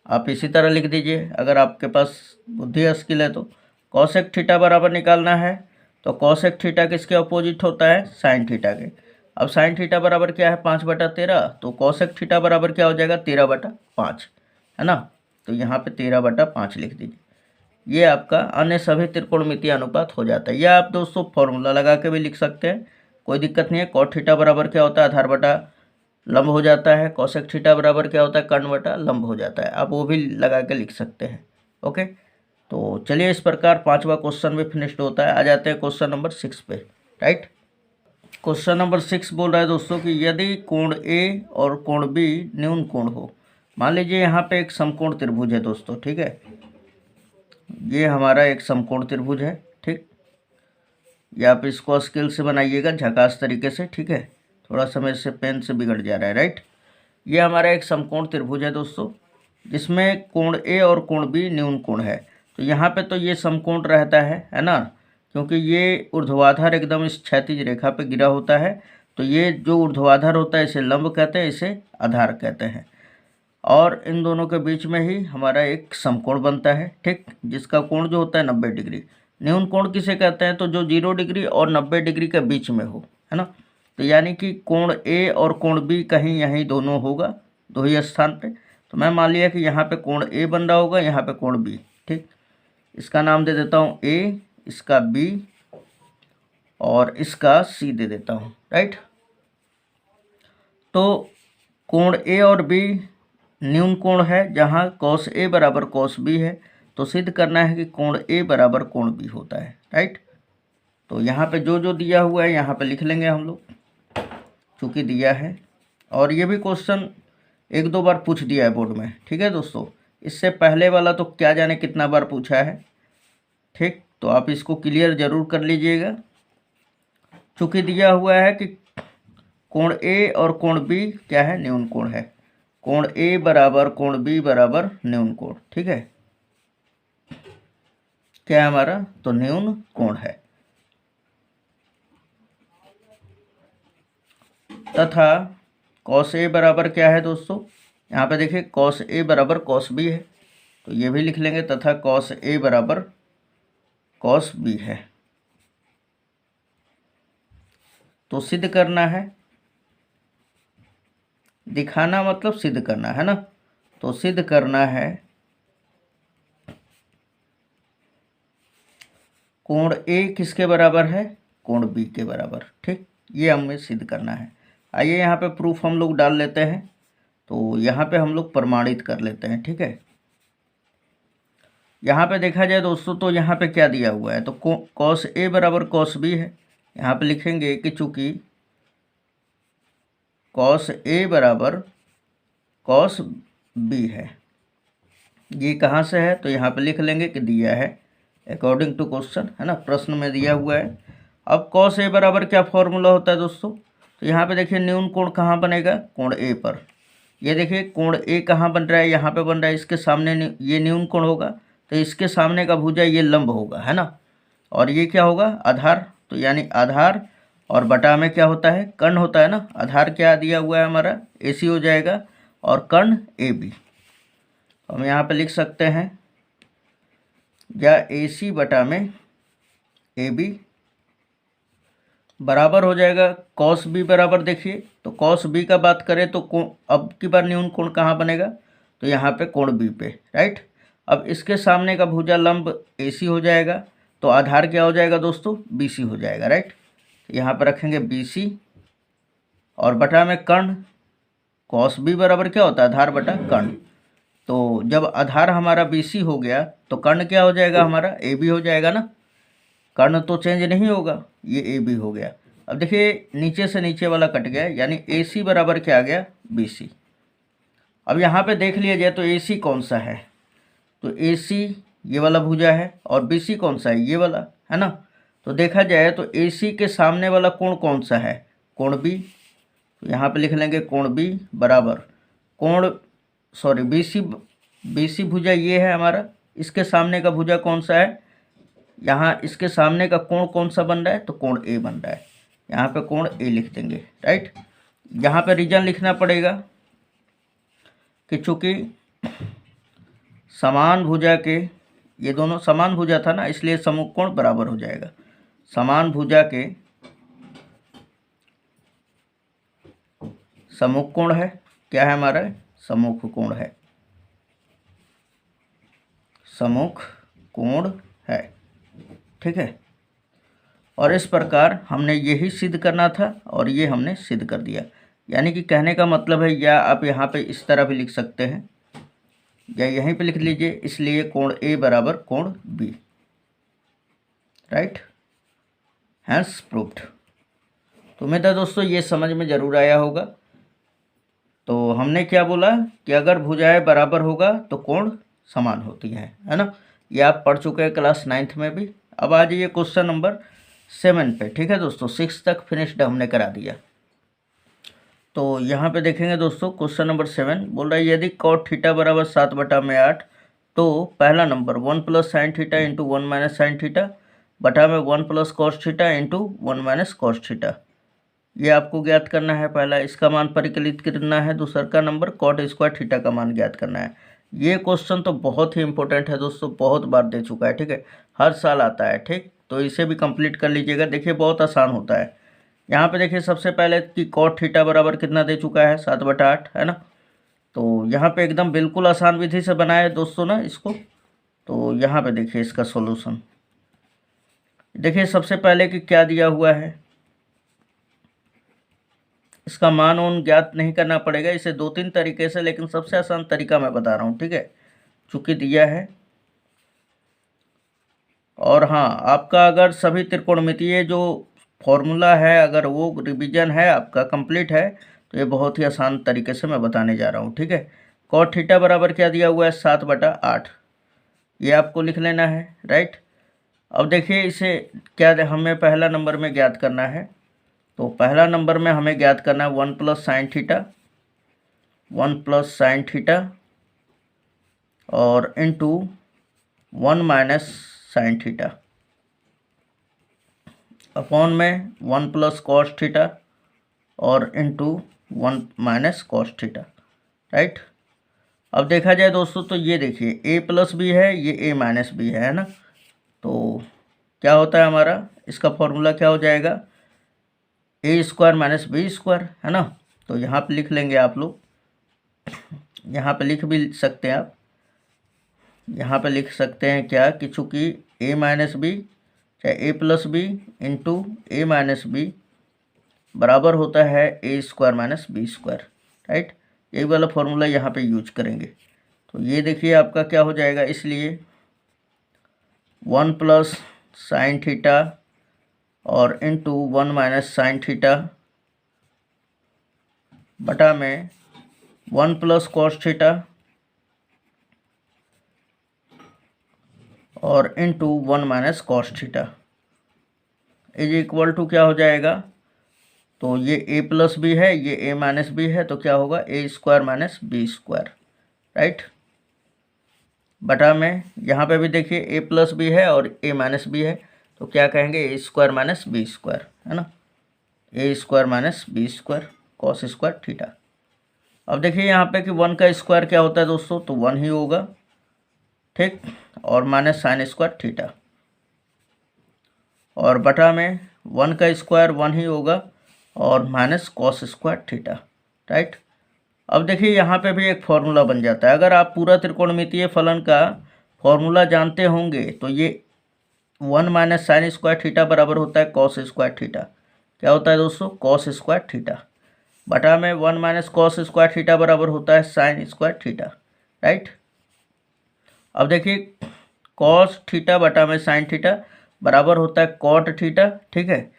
आप इसी तरह लिख दीजिए अगर आपके पास बुद्धि स्किल है तो। कॉसेक थीटा बराबर निकालना है, तो कॉसेक थीटा किसके अपोजिट होता है, साइन थीटा के। अब साइन थीटा बराबर क्या है 5/13, तो कॉसेक थीटा बराबर क्या हो जाएगा 13/5, है ना। तो यहाँ पे 13/5 लिख दीजिए, ये आपका अन्य सभी त्रिकोणमितीय अनुपात हो जाता है। या आप दोस्तों फॉर्मूला लगा के भी लिख सकते हैं, कोई दिक्कत नहीं है। कॉट थीटा बराबर क्या होता है, आधार बटा लंब हो जाता है। कॉसेक थीटा बराबर क्या होता है, कर्ण बटा लंब हो जाता है, आप वो भी लगा के लिख सकते हैं। ओके, तो चलिए इस प्रकार 5वां क्वेश्चन भी फिनिश्ड होता है। आ जाते हैं क्वेश्चन नंबर 6 पे, राइट। क्वेश्चन नंबर 6 बोल रहा है दोस्तों कि यदि कोण ए और कोण बी न्यून कोण हो। मान लीजिए यहाँ पे एक समकोण त्रिभुज है दोस्तों, ठीक है, ये हमारा एक समकोण त्रिभुज है, ठीक। ये आप इसको स्केल से बनाइएगा झकास तरीके से, ठीक है। थोड़ा समय से पेन से बिगड़ जा रहा है, राइट। ये हमारा एक समकोण त्रिभुज है दोस्तों, जिसमें कोण ए और कोण बी न्यून कोण है। तो यहाँ पे तो ये समकोण रहता है ना, क्योंकि ये ऊर्ध्वाधर एकदम इस क्षैतिज रेखा पे गिरा होता है। तो ये जो ऊर्ध्वाधर होता है इसे लंब कहते हैं, इसे आधार कहते हैं। और इन दोनों के बीच में ही हमारा एक समकोण बनता है, ठीक, जिसका कोण जो होता है 90 डिग्री। न्यून कोण किसे कहते हैं, तो जो 0 डिग्री और 90 डिग्री के बीच में हो, है ना। तो यानी कि कोण ए और कोण बी कहीं यहीं दोनों होगा, दो ही स्थान पे। तो मैं मान लिया कि यहाँ पे कोण ए बन रहा होगा, यहाँ पे कोण बी, ठीक। इसका नाम दे देता हूँ ए, इसका बी और इसका सी दे देता हूँ, राइट। तो कोण ए और बी न्यून कोण है, जहाँ कॉस ए बराबर कॉस बी है, तो सिद्ध करना है कि कोण ए बराबर कोण बी होता है, राइट। तो यहाँ पे जो जो दिया हुआ है यहाँ पे लिख लेंगे हम लोग, चूँकि दिया है। और ये भी क्वेश्चन 1-2 बार पूछ दिया है बोर्ड में, ठीक है दोस्तों। इससे पहले वाला तो क्या जाने कितना बार पूछा है, ठीक। तो आप इसको क्लियर ज़रूर कर लीजिएगा। चूँकि दिया हुआ है कि कोण ए और कोण बी क्या है, न्यून कोण है। कोण ए बराबर कोण बी बराबर न्यून कोण, ठीक है। क्या है हमारा, तो न्यून कोण है। तथा कॉस ए बराबर क्या है दोस्तों, यहाँ पे देखिए कॉस ए बराबर कॉस बी है, तो ये भी लिख लेंगे, तथा कॉस ए बराबर कॉस बी है। तो सिद्ध करना है, दिखाना मतलब सिद्ध करना है ना। तो सिद्ध करना है कोण ए किसके बराबर है, कोण बी के बराबर, ठीक। ये हमें सिद्ध करना है। आइए यहाँ पे प्रूफ हम लोग डाल लेते हैं। तो यहाँ पे हम लोग प्रमाणित कर लेते हैं, ठीक है। यहाँ पे देखा जाए दोस्तों, तो यहाँ पे क्या दिया हुआ है, तो कॉस ए बराबर कॉस बी है। यहाँ पे लिखेंगे कि चूँकि कॉस ए बराबर कॉस बी है, ये कहाँ से है, तो यहाँ पे लिख लेंगे कि दिया है अकॉर्डिंग टू क्वेश्चन, है ना, प्रश्न में दिया हुआ है। अब कॉस ए बराबर क्या फॉर्मूला होता है दोस्तों, तो यहाँ पे देखिए न्यून कोण कहाँ बनेगा, कोण ए पर। ये देखिए कोण ए कहाँ बन रहा है, यहाँ पे बन रहा है, इसके सामने ये न्यून कोण होगा, तो इसके सामने का भुजा ये लंब होगा, है ना, और ये क्या होगा, आधार। तो यानी आधार और बटा में क्या होता है, कर्ण होता है ना। आधार क्या दिया हुआ है हमारा, AC हो जाएगा, और कर्ण AB। हम यहाँ पे लिख सकते हैं या AC बटा में AB बराबर हो जाएगा कॉस बी बराबर, देखिए तो कॉस बी का बात करें तो अब की बार न्यून कोण कहाँ बनेगा, तो यहाँ पे कोण बी पे, राइट। अब इसके सामने का भुजा लंब AC हो जाएगा, तो आधार क्या हो जाएगा दोस्तों, BC हो जाएगा, राइट। यहाँ पर रखेंगे BC, और बटा में कर्ण, कॉस बी बराबर क्या होता है, आधार बटा कर्ण। तो जब आधार हमारा BC हो गया तो कर्ण क्या हो जाएगा हमारा, AB हो जाएगा ना। कर्ण तो चेंज नहीं होगा, ये AB हो गया। अब देखिए नीचे से नीचे वाला कट गया, यानी AC बराबर क्या आ गया, BC। अब यहाँ पे देख लिया जाए तो AC कौन सा है, तो AC ये वाला भुजा है, और BC कौन सा है, ये वाला, है ना। तो देखा जाए तो AC के सामने वाला कोण कौन सा है, कोण B। तो यहाँ पे लिख लेंगे कोण B बराबर BC भुजा ये है हमारा, इसके सामने का भुजा कौन सा है, यहाँ इसके सामने का कोण कौन सा बन रहा है, तो कोण A बन रहा है। यहाँ पे कोण A लिख देंगे, राइट। यहाँ पे रीजन लिखना पड़ेगा कि चूंकि समान भुजा के, ये दोनों समान भुजा था ना, इसलिए सम्मुख कोण बराबर हो जाएगा। समान भुजा के सम्मुख कोण है, क्या है हमारा, सम्मुख कोण है, सम्मुख कोण है, ठीक है। और इस प्रकार हमने यही सिद्ध करना था, और ये हमने सिद्ध कर दिया। यानी कि कहने का मतलब है, या आप यहाँ पे इस तरह भी लिख सकते हैं, या यहीं पे लिख लीजिए, इसलिए कोण A बराबर कोण B, राइट, हैंस प्रूव्ड। तो उम्मीद है दोस्तों ये समझ में ज़रूर आया होगा। तो हमने क्या बोला कि अगर भुजाएं बराबर होगा तो कोण समान होती हैं, है ना। ये आप पढ़ चुके हैं क्लास 9th में भी। अब आ जाइए क्वेश्चन नंबर 7 पे, ठीक है दोस्तों। 6 तक फिनिश्ड हमने करा दिया। तो यहाँ पे देखेंगे दोस्तों, क्वेश्चन नंबर 7 बोल रहा है, यदि कॉट थीटा बराबर 7/8, तो पहला number 1 + sin theta into 1 - sin theta बटा में 1 + cos theta into 1 - cos theta, ये आपको ज्ञात करना है। पहला इसका मान परिकलित करना है, दूसरा का नंबर कॉट स्क्वायर थीटा का मान ज्ञात करना है। ये क्वेश्चन तो बहुत ही इंपॉर्टेंट है दोस्तों, बहुत बार दे चुका है, ठीक है, हर साल आता है, ठीक। तो इसे भी कंप्लीट कर लीजिएगा। देखिए बहुत आसान होता है। यहाँ पे देखिए सबसे पहले कि कॉट थीटा बराबर कितना दे चुका है, 7/8, है ना। तो यहाँ पे एकदम बिल्कुल आसान विधि से बनाया है दोस्तों ना इसको। तो यहाँ पे देखिए इसका सॉल्यूशन, देखिए सबसे पहले कि क्या दिया हुआ है, इसका मान उन ज्ञात नहीं करना पड़ेगा, इसे 2-3 तरीके से, लेकिन सबसे आसान तरीका मैं बता रहा हूँ, ठीक है, चूँकि दिया है। और हाँ, आपका अगर सभी त्रिकोणमितीय जो फॉर्मूला है, अगर वो रिवीजन है आपका, कंप्लीट है, तो ये बहुत ही आसान तरीके से मैं बताने जा रहा हूँ, ठीक है। कॉट थीटा बराबर क्या दिया हुआ है, 7/8, ये आपको लिख लेना है, राइट। अब देखिए इसे क्या हमें पहला नंबर में ज्ञात करना है, तो पहला नंबर में हमें ज्ञात करना है 1 + sin थीटा, 1 + sin थीटा और इंटू 1 - sin थीटा अपॉन में 1 + cos थीटा और इंटू 1 - cos थीटा, राइट। अब देखा जाए दोस्तों तो ये देखिए a+b है, ये a-b है ना। तो क्या होता है हमारा, इसका फॉर्मूला क्या हो जाएगा, a² - b², है ना। तो यहाँ पे लिख लेंगे आप लोग, यहाँ पे लिख भी सकते हैं आप, यहाँ पे लिख सकते हैं क्या कि चूँकि a - b चाहे a+b इंटू a - b बराबर होता है a² - b², राइट। यही वाला फॉर्मूला यहाँ पे यूज करेंगे। तो ये देखिए आपका क्या हो जाएगा, इसलिए 1 + sin थीटा और इंटू 1 - sin थीटा बटा में 1 + cos थीटा और into 1 minus cos theta is equal to क्या हो जाएगा, तो ये a प्लस बी है, ये a माइनस बी है, तो क्या होगा a square minus B square, right. बटा में यहाँ पे भी देखिए a प्लस बी है और a माइनस बी है, तो क्या कहेंगे a square minus B square, है ना, a square minus B square cos square theta. अब देखिए यहाँ पे कि 1 का स्क्वायर क्या होता है दोस्तों, तो 1 ही होगा, ठीक, और माइनस साइन स्क्वायर थीटा, और बटा में 1 का स्क्वायर 1 ही होगा और minus cos square theta, right. अब देखिए यहाँ पे भी एक फॉर्मूला बन जाता है। अगर आप पूरा त्रिकोणमितीय फलन का फॉर्मूला जानते होंगे तो ये 1 माइनस साइन स्क्वायर थीटा बराबर होता है कॉस स्क्वायर थीटा। क्या होता है दोस्तों, कॉस स्क्वायर थीटा, बटा में 1 माइनस कॉस स्क्वायर थीटा बराबर होता है साइन स्क्वायर थीटा, राइट। अब देखिए कॉस थीटा बटा में साइन थीटा बराबर होता है कॉट थीटा, ठीक है,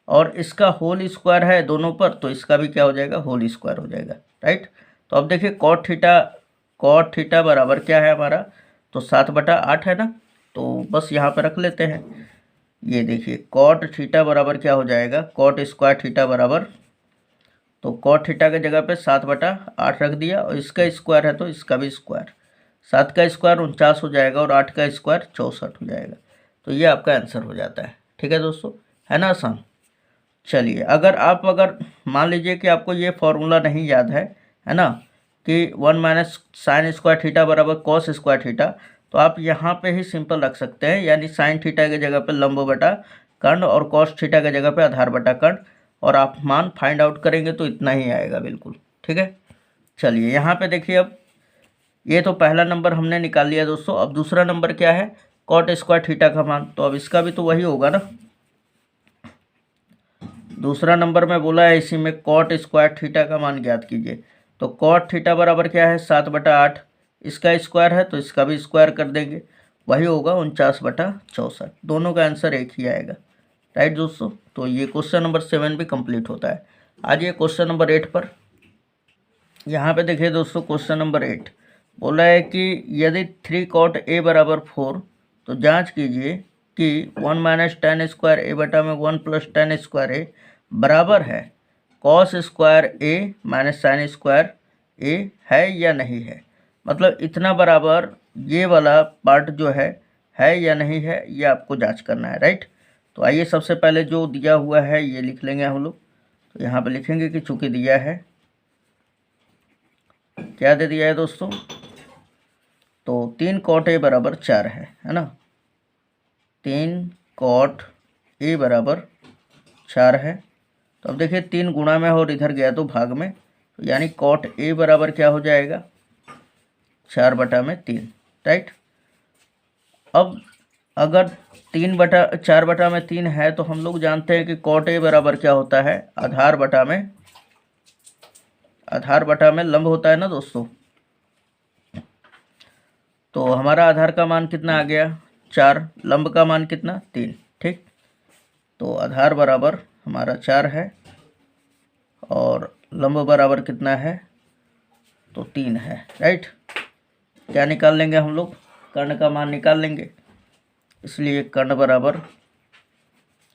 और इसका होल स्क्वायर है दोनों पर, तो इसका भी क्या हो जाएगा, होल स्क्वायर हो जाएगा, राइट। तो अब देखिए कॉट थीटा बराबर क्या है हमारा, तो 7/8 है ना, तो बस यहाँ पर रख लेते हैं। ये देखिए कॉट थीटा बराबर क्या हो जाएगा, कॉट स्क्वायर थीटा बराबर, तो कॉट थीटा की जगह पे 7/8 रख दिया, और इसका स्क्वायर है तो इसका भी स्क्वायर, 7 का स्क्वायर 49 हो जाएगा और 8 का स्क्वायर 64 हो जाएगा। तो ये आपका आंसर हो जाता है, ठीक है दोस्तों, है ना आसान। चलिए अगर मान लीजिए कि आपको ये फॉर्मूला नहीं याद है ना, कि 1 माइनस साइन स्क्वायर थीटा बराबर कॉस स्क्वायर थीटा, तो आप यहाँ पे ही सिंपल रख सकते हैं, यानी साइन थीटा की जगह पे लंब बटा कर्ण और कॉस थीटा की जगह पे आधार बटा कर्ण, और आप मान फाइंड आउट करेंगे तो इतना ही आएगा बिल्कुल, ठीक है। चलिए यहाँ पे देखिए, अब ये तो पहला नंबर हमने निकाल लिया दोस्तों। अब दूसरा नंबर क्या है, कॉट स्क्वायर थीटा का मान, तो अब इसका भी तो वही होगा ना। दूसरा नंबर में बोला है इसी में कॉट स्क्वायर थीटा का मान ज्ञात कीजिए, तो कॉट थीटा बराबर क्या है 7/8, इसका स्क्वायर है तो इसका भी स्क्वायर कर देंगे, वही होगा 49/64। दोनों का आंसर एक ही आएगा, राइट दोस्तों। तो ये क्वेश्चन नंबर 7 भी कंप्लीट होता है। आज ये क्वेश्चन नंबर 8 पर, यहाँ पे देखिए दोस्तों क्वेश्चन नंबर 8 बोला है कि यदि 3 cot a बराबर 4, तो जांच कीजिए कि 1 माइनस tan स्क्वायर ए बटा में 1 प्लस tan स्क्वायर ए बराबर है कॉस स्क्वायर ए माइनस साइन स्क्वायर ए है या नहीं है। मतलब इतना बराबर ये वाला पार्ट जो है या नहीं है, ये आपको जांच करना है, राइट। तो आइए सबसे पहले जो दिया हुआ है ये लिख लेंगे हम लोग। तो यहाँ पे लिखेंगे कि चूँकि दिया है, क्या दे दिया है दोस्तों, तो 3 cot a बराबर 4 है ना, 3 cot a बराबर 4 है। तो अब देखिए 3 गुणा में और इधर गया तो भाग में, तो यानी cot a बराबर क्या हो जाएगा 4/3, राइट। अब अगर 4/3 है तो हम लोग जानते हैं कि cot a बराबर क्या होता है, आधार बटा में लंब होता है ना दोस्तों। तो हमारा आधार का मान कितना आ गया 4, लंब का मान कितना 3, ठीक। तो आधार बराबर हमारा 4 है और लंब बराबर कितना है, तो 3 है, राइट। क्या निकाल लेंगे हम लोग, कर्ण का मान निकाल लेंगे, इसलिए कर्ण बराबर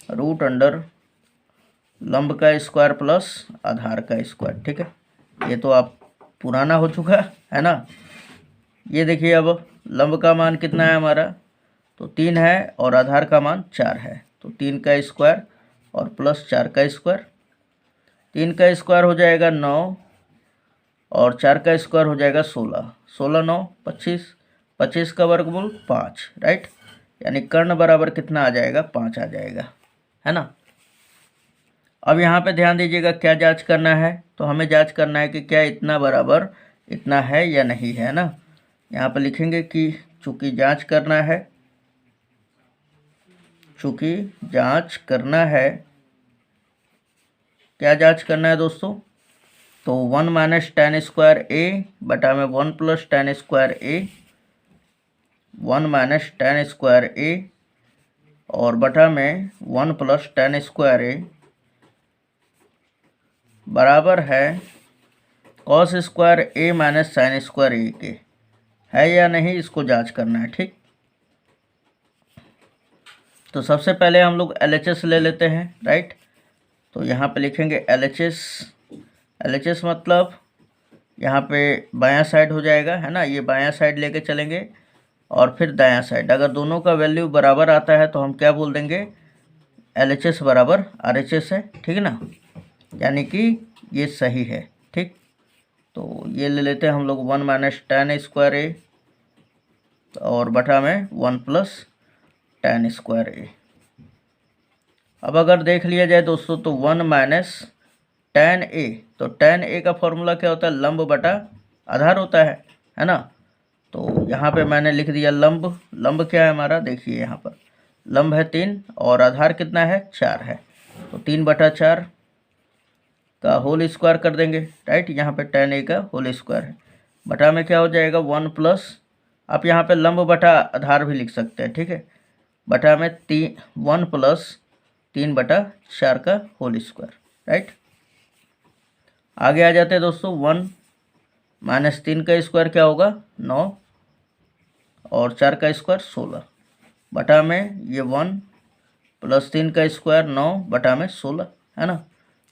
√अंडर लंब का स्क्वायर प्लस आधार का स्क्वायर, ठीक है। ये तो आप पुराना हो चुका है ना। ये देखिए अब लंब का मान कितना है हमारा, तो 3 है और आधार का मान 4 है, तो 3 का स्क्वायर और प्लस 4 का स्क्वायर, 3 का स्क्वायर हो जाएगा 9 और 4 का स्क्वायर हो जाएगा 16, 16 9 25, 25 का वर्गमूल 5, राइट। यानी कर्ण बराबर कितना आ जाएगा 5 आ जाएगा, है ना। अब यहाँ पे ध्यान दीजिएगा क्या जांच करना है, तो हमें जांच करना है कि क्या इतना बराबर इतना है या नहीं है ना। यहाँ पर लिखेंगे कि चूँकि जांच करना है, क्या जांच करना है दोस्तों, तो 1 माइनस tan स्क्वायर ए बटा में 1 प्लस tan स्क्वायर ए, 1 माइनस tan स्क्वायर ए और बटा में 1 प्लस tan स्क्वायर ए बराबर है कॉस स्क्वायर ए माइनस साइन स्क्वायर ए के, है या नहीं इसको जांच करना है, ठीक। तो सबसे पहले हम लोग LHS ले लेते हैं, राइट। तो यहाँ पे लिखेंगे LHS मतलब यहाँ पे बायां साइड हो जाएगा, है ना। ये बायां साइड लेके चलेंगे और फिर दायां साइड, अगर दोनों का वैल्यू बराबर आता है तो हम क्या बोल देंगे, LHS बराबर RHS है, ठीक है ना, यानी कि ये सही है, ठीक। तो ये ले लेते हैं हम लोग 1 माइनस tan स्क्वायर ए और बटा में 1 प्लस tan स्क्वायर ए। अब अगर देख लिया जाए दोस्तों तो 1 माइनस tan ए, तो tan ए का फॉर्मूला क्या होता है, लंब बटा आधार होता है ना। तो यहाँ पे मैंने लिख दिया लंब क्या है हमारा, देखिए यहाँ पर लंब है 3 और आधार कितना है 4 है, तो 3/4 का होल स्क्वायर कर देंगे, राइट। यहाँ पे tan ए का होल स्क्वायर है, बटा में क्या हो जाएगा 1 प्लस, आप यहाँ पे लंब बटा आधार भी लिख सकते हैं, ठीक है, बटा में 1 प्लस 3/4 का होल स्क्वायर, राइट। आगे आ जाते हैं दोस्तों, 1 माइनस 3 का स्क्वायर क्या होगा 9 और 4 का स्क्वायर 16, बटा में ये 1 प्लस 3 का स्क्वायर 9 बटा में 16, है ना।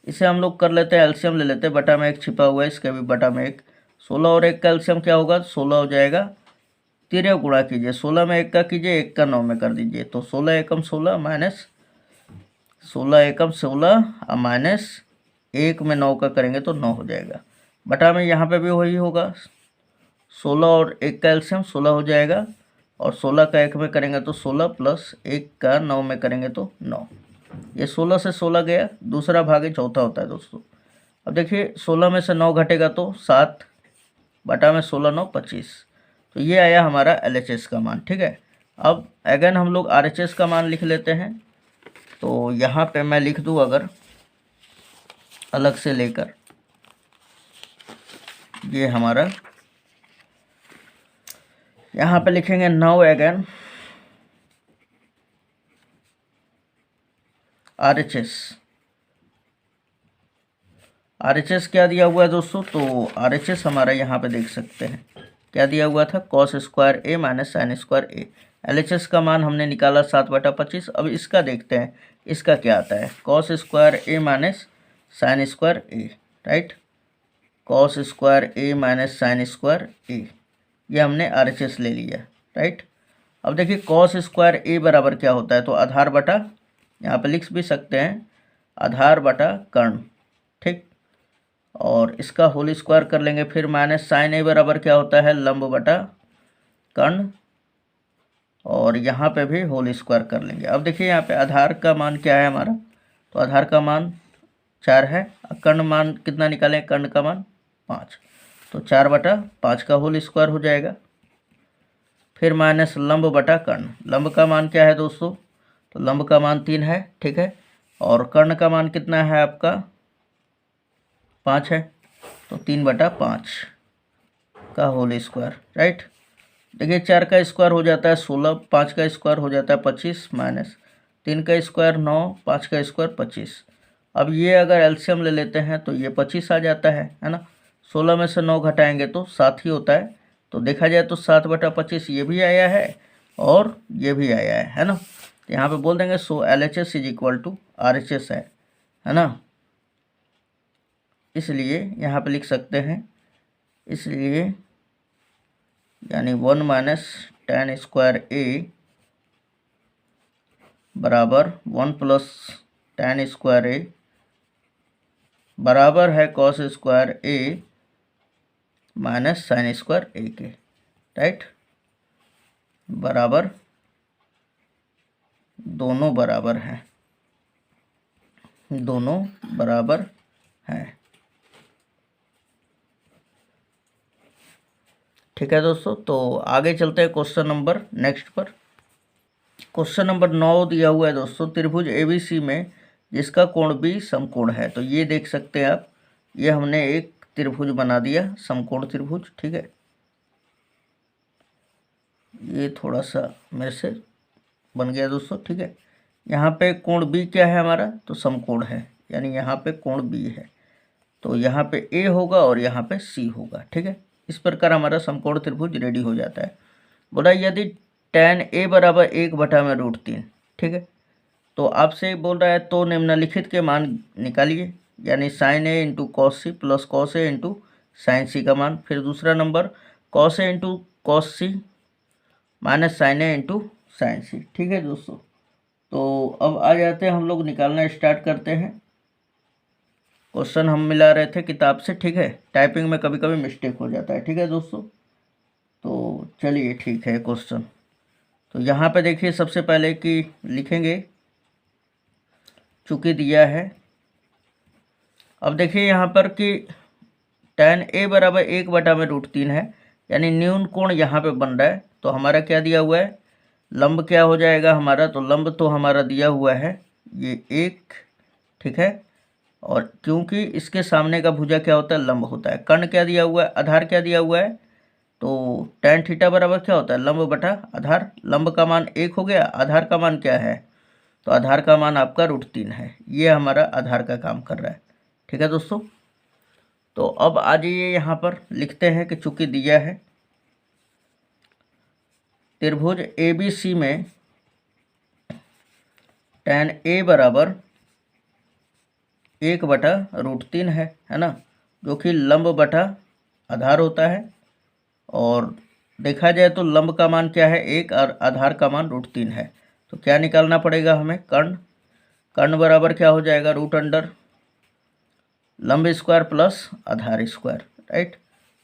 इसे हम लोग कर लेते हैं, एलसीएम ले लेते हैं, बटा में 1 छिपा हुआ है, इसके भी बटा में 1, 16 और 1 का एलसीएम क्या होगा 16 हो जाएगा। 13 गुणा कीजिए, 16 में 1 का कीजिए, 1 का 9 में कर दीजिए, तो 16 एकम 16 माइनस 16 एकम 16 माइनस 1 में 9 का करेंगे तो 9 हो जाएगा, बटा में यहाँ पे भी वही होगा, 16 और 1 का एलसीएम 16 हो जाएगा और 16 का 1 में करेंगे तो 16 प्लस 1 का 9 में करेंगे तो 9, ये 16 से 16 गया, दूसरा भाग चौथा होता है दोस्तों। अब देखिए 16 में से 9 घटेगा तो 7, बटा में 16 9 25, तो ये आया हमारा LHS का मान, ठीक है। अब अगेन हम लोग RHS का मान लिख लेते हैं, तो यहाँ पे मैं लिख दूँ अगर अलग से लेकर, ये हमारा यहाँ पे लिखेंगे 9 अगेन RHS क्या दिया हुआ है दोस्तों, तो RHS हमारा यहाँ पे देख सकते हैं क्या दिया हुआ था, cos स्क्वायर ए माइनस साइन स्क्वायर ए। LHS का मान हमने निकाला 7/25। अब इसका देखते हैं, इसका क्या आता है, cos स्क्वायर ए माइनस साइन स्क्वायर ए, राइट, cos स्क्वायर ए माइनस साइन स्क्वायर ए, ये हमने RHS ले लिया, राइट। अब देखिए cos स्क्वायर ए बराबर क्या होता है, तो आधार बटा, यहाँ पे लिख भी सकते हैं आधार बटा कर्ण, ठीक, और इसका होल स्क्वायर कर लेंगे, फिर माइनस साइन ए बराबर क्या होता है लंब बटा कर्ण, और यहाँ पे भी होल स्क्वायर कर लेंगे। अब देखिए यहाँ पे आधार का मान क्या है हमारा, तो आधार का मान 4 है, कर्ण मान कितना निकालें, कर्ण का मान 5, तो 4/5 का होल स्क्वायर हो जाएगा, फिर माइनस लंब बटा कर्ण, लंब का मान क्या है दोस्तों, तो लंब का मान 3 है, ठीक है, और कर्ण का मान कितना है आपका 5 है, तो 3/5 का होल स्क्वायर, राइट। देखिए 4 का स्क्वायर हो जाता है 16, 5 का स्क्वायर हो जाता है 25, माइनस 3 का स्क्वायर 9, 5 का स्क्वायर 25। अब ये अगर एलसीएम ले लेते हैं तो ये 25 आ जाता है ना। 16 में से 9 घटाएंगे तो 7 ही होता है, तो देखा जाए तो 7/25 ये भी आया है और ये भी आया है ना। तो यहाँ पे बोल देंगे so LHS is equal to RHS है ना, इसलिए यहाँ पे लिख सकते हैं, इसलिए यानी 1 माइनस tan स्क्वायर ए बराबर 1 प्लस tan स्क्वायर ए बराबर है cos स्क्वायर ए माइनस साइन स्क्वायर ए के, राइट, बराबर, दोनों बराबर हैं, दोनों बराबर हैं, ठीक है दोस्तों। तो आगे चलते हैं क्वेश्चन नंबर नेक्स्ट पर। क्वेश्चन नंबर 9 दिया हुआ है दोस्तों, त्रिभुज ABC में जिसका कोण B समकोण है। तो ये देख सकते हैं आप, ये हमने एक त्रिभुज बना दिया, समकोण त्रिभुज, ठीक है। ये थोड़ा सा मेरे से बन गया दोस्तों, ठीक है। यहाँ पे कोण B क्या है हमारा, तो समकोण है, यानी यहाँ पे कोण B है, तो यहाँ पे A होगा और यहाँ पे C होगा, ठीक है। इस प्रकार हमारा समकोण त्रिभुज रेडी हो जाता है। बोला यदि tan A बराबर 1/√3, ठीक है, तो आपसे बोल रहा है तो निम्नलिखित के मान निकालिए, यानी sine A into cos C plus cos A into sine C का मान। फिर दूसरा number cos A into cos C minus sine A into sine C. ठीक है दोस्तों, तो अब आ जाते हैं हम लोग निकालना स्टार्ट करते हैं। क्वेश्चन हम मिला रहे थे किताब से, ठीक है, टाइपिंग में कभी कभी मिस्टेक हो जाता है। ठीक है दोस्तों, तो चलिए ठीक है क्वेश्चन। तो यहाँ पे देखिए सबसे पहले कि लिखेंगे, चूँकि दिया है। अब देखिए यहाँ पर कि tan a बराबर 1/√3 है, यानी न्यून कोण यहाँ पे बन रहा है। तो हमारा क्या दिया हुआ है, लंब क्या हो जाएगा हमारा, तो लंब तो हमारा दिया हुआ है ये 1, ठीक है। और क्योंकि इसके सामने का भुजा क्या होता है, लंब होता है। कर्ण क्या दिया हुआ है, आधार क्या दिया हुआ है, तो tan थीटा बराबर क्या होता है, लंब बटा आधार। लंब का मान 1 हो गया, आधार का मान क्या है, तो आधार का मान आपका √3 है। ये हमारा आधार का काम कर रहा है। ठीक है दोस्तों, तो अब आ जाइए यहाँ पर लिखते हैं कि चूंकि दिया है त्रिभुज ABC में tan A बराबर 1/√3 है ना, जो कि लंब बटा आधार होता है। और देखा जाए तो लंब का मान क्या है 1 और आधार का मान √3 है। तो क्या निकालना पड़ेगा हमें, कर्ण। कर्ण बराबर क्या हो जाएगा, √अंडर लंब स्क्वायर प्लस आधार स्क्वायर, राइट।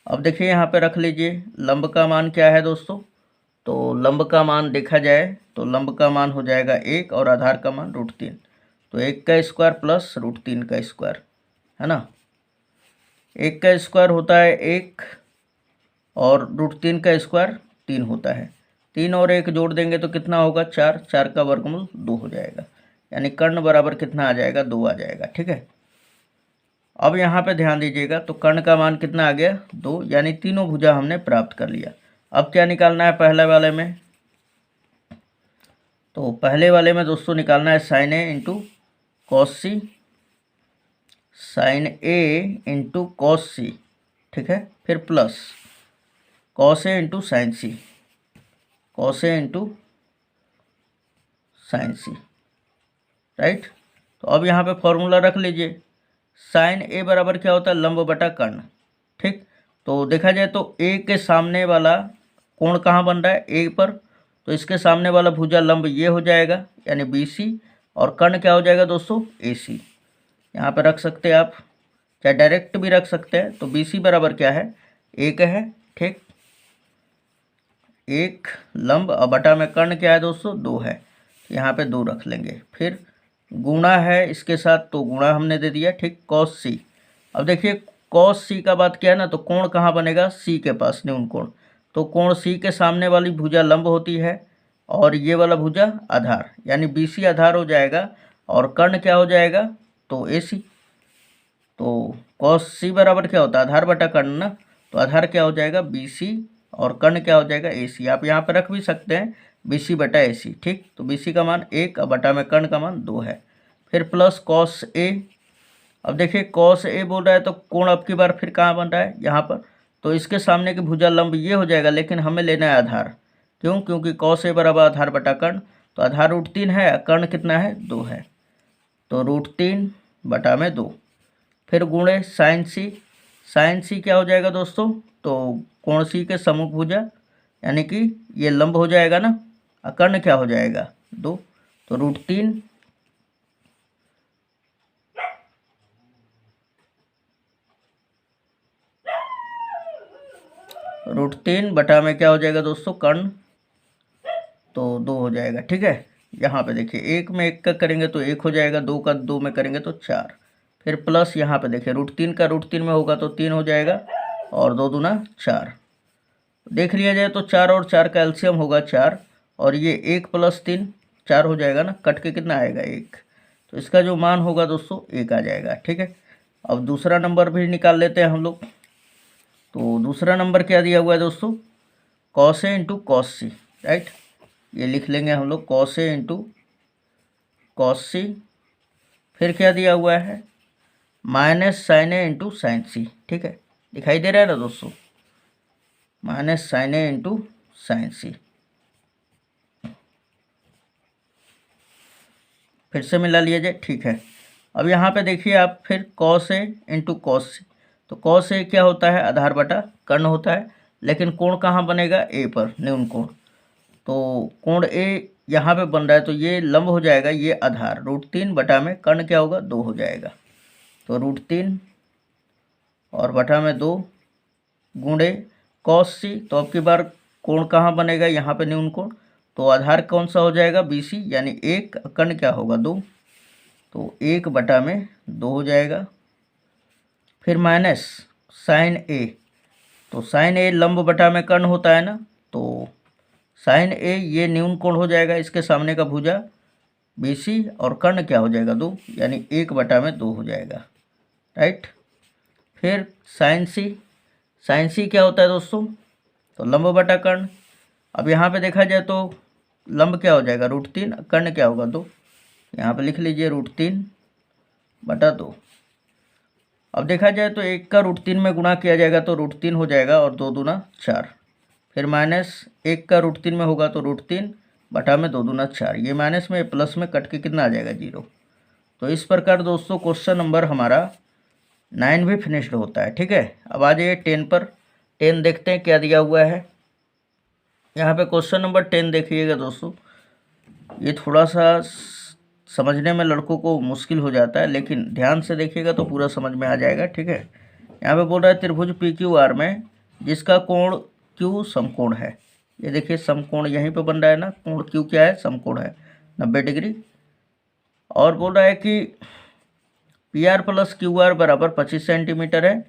अब देखिए यहाँ पे रख लीजिए लंब का मान क्या है दोस्तों, तो लंब का मान देखा जाए तो लंब का मान हो जाएगा 1 और आधार का मान √3। तो 1 का स्क्वायर प्लस √3 का स्क्वायर, है ना। 1 का स्क्वायर होता है 1 और √3 का स्क्वायर 3 होता है। 3 और 1 जोड़ देंगे तो कितना होगा, 4। 4 का वर्गमूल 2 हो जाएगा, यानी कर्ण बराबर कितना आ जाएगा, 2 आ जाएगा। ठीक है, अब यहाँ पे ध्यान दीजिएगा, तो कर्ण का मान कितना आ गया, 2, यानी तीनों भुजा हमने प्राप्त कर लिया। अब क्या निकालना है पहले वाले में, तो पहले वाले में दोस्तों निकालना है sign A into cos C, sign A into cos सी, ठीक है। फिर plus cos A into sine C, cos A into sine C, right. तो अब यहाँ पे फॉर्मूला रख लीजिए, साइन ए बराबर क्या होता है, लंब बटा कर्ण, ठीक। तो देखा जाए तो ए के सामने वाला कोण कहाँ बन रहा है, ए पर, तो इसके सामने वाला भुजा लंब ये हो जाएगा, यानी BC, और कर्ण क्या हो जाएगा दोस्तों, AC। यहाँ पे रख सकते हैं आप, चाहे डायरेक्ट भी रख सकते हैं। तो BC बराबर क्या है, 1 है, ठीक। 1 लंब और बटा में कर्ण क्या है दोस्तों, 2 है। यहाँ पे 2 रख लेंगे। फिर गुणा है इसके साथ, तो गुणा हमने दे दिया, ठीक। कॉस सी, अब देखिए कॉस सी का बात क्या है ना, तो कोण कहाँ बनेगा, सी के पास न्यून कोण। तो कोण सी के सामने वाली भुजा लंब होती है और ये वाला भुजा आधार, यानी BC आधार हो जाएगा और कर्ण क्या हो जाएगा, तो AC। तो कॉस सी बराबर क्या होता है, आधार बटा कर्ण ना, तो आधार क्या हो जाएगा BC और कर्ण क्या हो जाएगा AC। आप यहाँ पे रख भी सकते हैं BC बटा AC, ठीक। तो BC का मान 1 और बटा में कर्ण का मान 2 है। फिर प्लस कॉस A, अब देखिए कॉस A बोल रहा है तो कोण अब की बार फिर कहाँ बन रहा है, यहाँ पर। तो इसके सामने की भुजा लंब ये हो जाएगा, लेकिन हमें लेना है आधार। क्यों, क्योंकि कॉस A बराबर आधार बटा कर्ण, तो आधार √3 है, कर्ण कितना है, 2 है। तो √3 बटा में 2। फिर गुणे साइन सी, साइन सी क्या हो जाएगा दोस्तों, तो कोण सी के सम्मुख भुजा, यानी कि ये लंब हो जाएगा ना, और कर्ण क्या हो जाएगा, 2। तो √3 √3 बटा में क्या हो जाएगा दोस्तों, कर्ण, तो 2 हो जाएगा, ठीक है। यहाँ पे देखिए 1 में 1 का करेंगे तो 1 हो जाएगा, 2 का 2 में करेंगे तो 4। फिर प्लस यहाँ पे देखिए √3 का √3 में होगा तो 3 हो जाएगा, और 2 दूना 4। देख लिया जाए तो 4 और 4 का एलसीएम होगा 4, और ये 1 + 3 4 हो जाएगा ना, कट के कितना आएगा, 1। तो इसका जो मान होगा दोस्तों 1 आ जाएगा, ठीक है। अब दूसरा नंबर भी निकाल लेते हैं हम लोग। तो दूसरा नंबर क्या दिया हुआ है दोस्तों, cos A into cos C, right. ये लिख लेंगे हम लोग, कॉस ए इंटू कॉस सी। फिर क्या दिया हुआ है, minus sine A into sine C, ठीक है। दिखाई दे रहा है ना दोस्तों, minus sine A into sine सी। फिर से मिला लिया जाए, ठीक है। अब यहाँ पे देखिए आप फिर कॉस ए इंटू कॉस सी, तो कॉस ए क्या होता है, आधार बटा कर्ण होता है, लेकिन कोण कहाँ बनेगा, ए पर, न्यून कोण। तो कोण ए यहाँ पे बन रहा है, तो ये लंब हो जाएगा, ये आधार √3 बटा में कर्ण क्या होगा, 2 हो जाएगा। तो √3 और बटा में 2 गुणे कॉस सी, तो अब की बार कोण कहाँ बनेगा, यहाँ पे न्यून कोण, तो आधार कौन सा हो जाएगा, BC, यानी 1, कर्ण क्या होगा 2, तो 1 बटा में 2 हो जाएगा। फिर माइनस साइन ए, तो साइन ए लंब बटा में कर्ण होता है ना, तो साइन ए ये न्यून कोण हो जाएगा, इसके सामने का भुजा BC, और कर्ण क्या हो जाएगा 2, यानी 1 बटा में 2 हो जाएगा, राइट। फिर साइन सी क्या होता है दोस्तों, तो लंब बटा कर्ण। अब यहाँ पे देखा जाए तो लंब क्या हो जाएगा √3, कर्ण क्या होगा 2, यहाँ पे लिख लीजिए √3 बटा 2। अब देखा जाए तो 1 का √3 में गुणा किया जाएगा तो √3 हो जाएगा, और 2 दूना 4। फिर माइनस 1 का √3 में होगा तो √3 बटा में 2 दूना 4, ये माइनस में प्लस में कट के कितना आ जाएगा, 0। तो इस प्रकार दोस्तों क्वेश्चन नंबर हमारा 9 भी फिनिश्ड होता है, ठीक है। अब आ जाइए 10 पर। 10 देखते हैं क्या दिया हुआ है। यहाँ पे क्वेश्चन नंबर 10 देखिएगा दोस्तों, ये थोड़ा सा समझने में लड़कों को मुश्किल हो जाता है, लेकिन ध्यान से देखिएगा तो पूरा समझ में आ जाएगा, ठीक है। यहाँ पे बोल रहा है त्रिभुज PQR में जिसका कोण Q समकोण है, ये देखिए समकोण यहीं पे बन रहा है ना, कोण Q क्या है, समकोण है 90 डिग्री। और बोल रहा है कि PR प्लस QR बराबर 25 सेंटीमीटर है,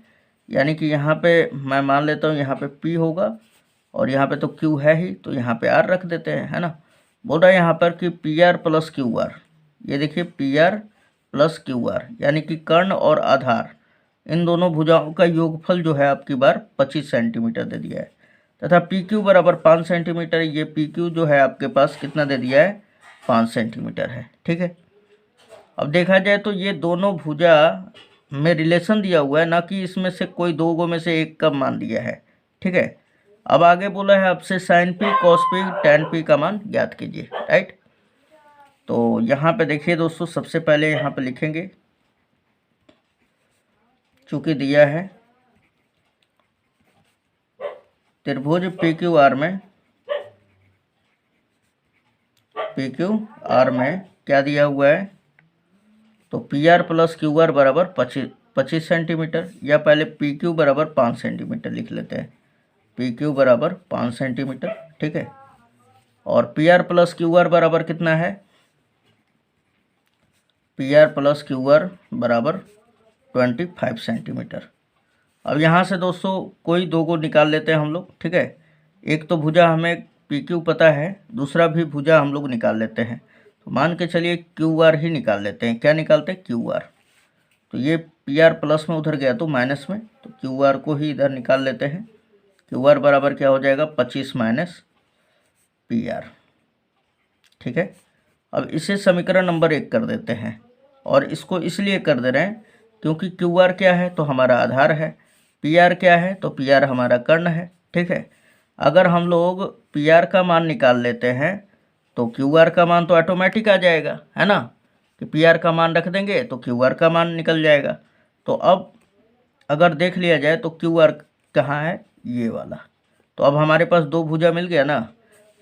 यानी कि यहाँ पे मैं मान लेता हूँ यहाँ पे P होगा, और यहाँ पे तो Q है ही, तो यहाँ पे R रख देते हैं, है ना। बोल रहा है यहाँ पर कि PR प्लस QR, ये देखिए PR प्लस QR, यानी कि कर्ण और आधार इन दोनों भुजाओं का योगफल जो है आपकी बार 25 सेंटीमीटर दे दिया है, तथा PQ बराबर 5 सेंटीमीटर, ये PQ जो है आपके पास कितना दे दिया है, 5 सेंटीमीटर है, ठीक है। अब देखा जाए तो ये दोनों भुजा में रिलेशन दिया हुआ है, ना कि इसमें से कोई दो गो में से एक का मान दिया है, ठीक है। अब आगे बोला है आपसे sine P cos P tan P का मान ज्ञात कीजिए, राइट। तो यहाँ पे देखिए दोस्तों, सबसे पहले यहाँ पे लिखेंगे, चूंकि दिया है त्रिभुज PQR में क्या दिया हुआ है, तो PR प्लस QR बराबर 25 सेंटीमीटर, या पहले PQ बराबर 5 सेंटीमीटर लिख लेते हैं, PQ बराबर 5 सेंटीमीटर, ठीक है। और PR प्लस QR बराबर कितना है, PR प्लस QR बराबर 25 सेंटीमीटर। अब यहाँ से दोस्तों कोई दो को निकाल लेते हैं हम लोग, ठीक है। एक तो भुजा हमें PQ पता है, दूसरा भी भुजा हम लोग निकाल लेते हैं, तो मान के चलिए QR ही निकाल लेते हैं। क्या निकालते हैं, QR। तो ये PR प्लस में उधर गया तो माइनस में, तो QR को ही इधर निकाल लेते हैं। QR बराबर क्या हो जाएगा, 25 माइनस PR, ठीक है। अब इसे समीकरण नंबर 1 कर देते हैं, और इसको इसलिए कर दे रहे हैं क्योंकि QR क्या है, तो हमारा आधार है, PR क्या है, तो PR हमारा कर्ण है, ठीक है। अगर हम लोग PR का मान निकाल लेते हैं तो QR का मान तो ऑटोमेटिक आ जाएगा, है ना, कि PR का मान रख देंगे तो QR का मान निकल जाएगा। तो अब अगर देख लिया जाए तो QR कहाँ है, ये वाला। तो अब हमारे पास दो भुजा मिल गया ना,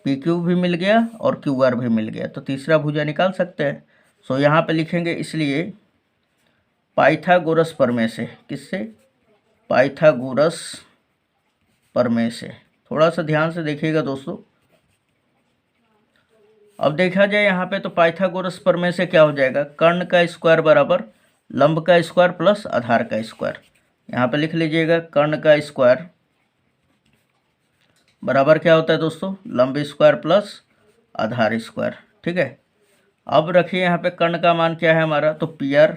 PQ भी मिल गया और QR भी मिल गया, तो तीसरा भुजा निकाल सकते हैं। सो यहाँ पे लिखेंगे इसलिए पाइथागोरस प्रमेय से, किससे, पाइथागोरस प्रमेय से। थोड़ा सा ध्यान से देखिएगा दोस्तों। अब देखा जाए यहाँ पे तो पाइथागोरस प्रमेय से क्या हो जाएगा, कर्ण का स्क्वायर बराबर लंब का स्क्वायर प्लस आधार का स्क्वायर। यहाँ पे लिख लीजिएगा कर्ण का स्क्वायर बराबर क्या होता है दोस्तों, लंब स्क्वायर प्लस आधार स्क्वायर, ठीक है। अब रखिए यहाँ पे कर्ण का मान क्या है हमारा, तो PR।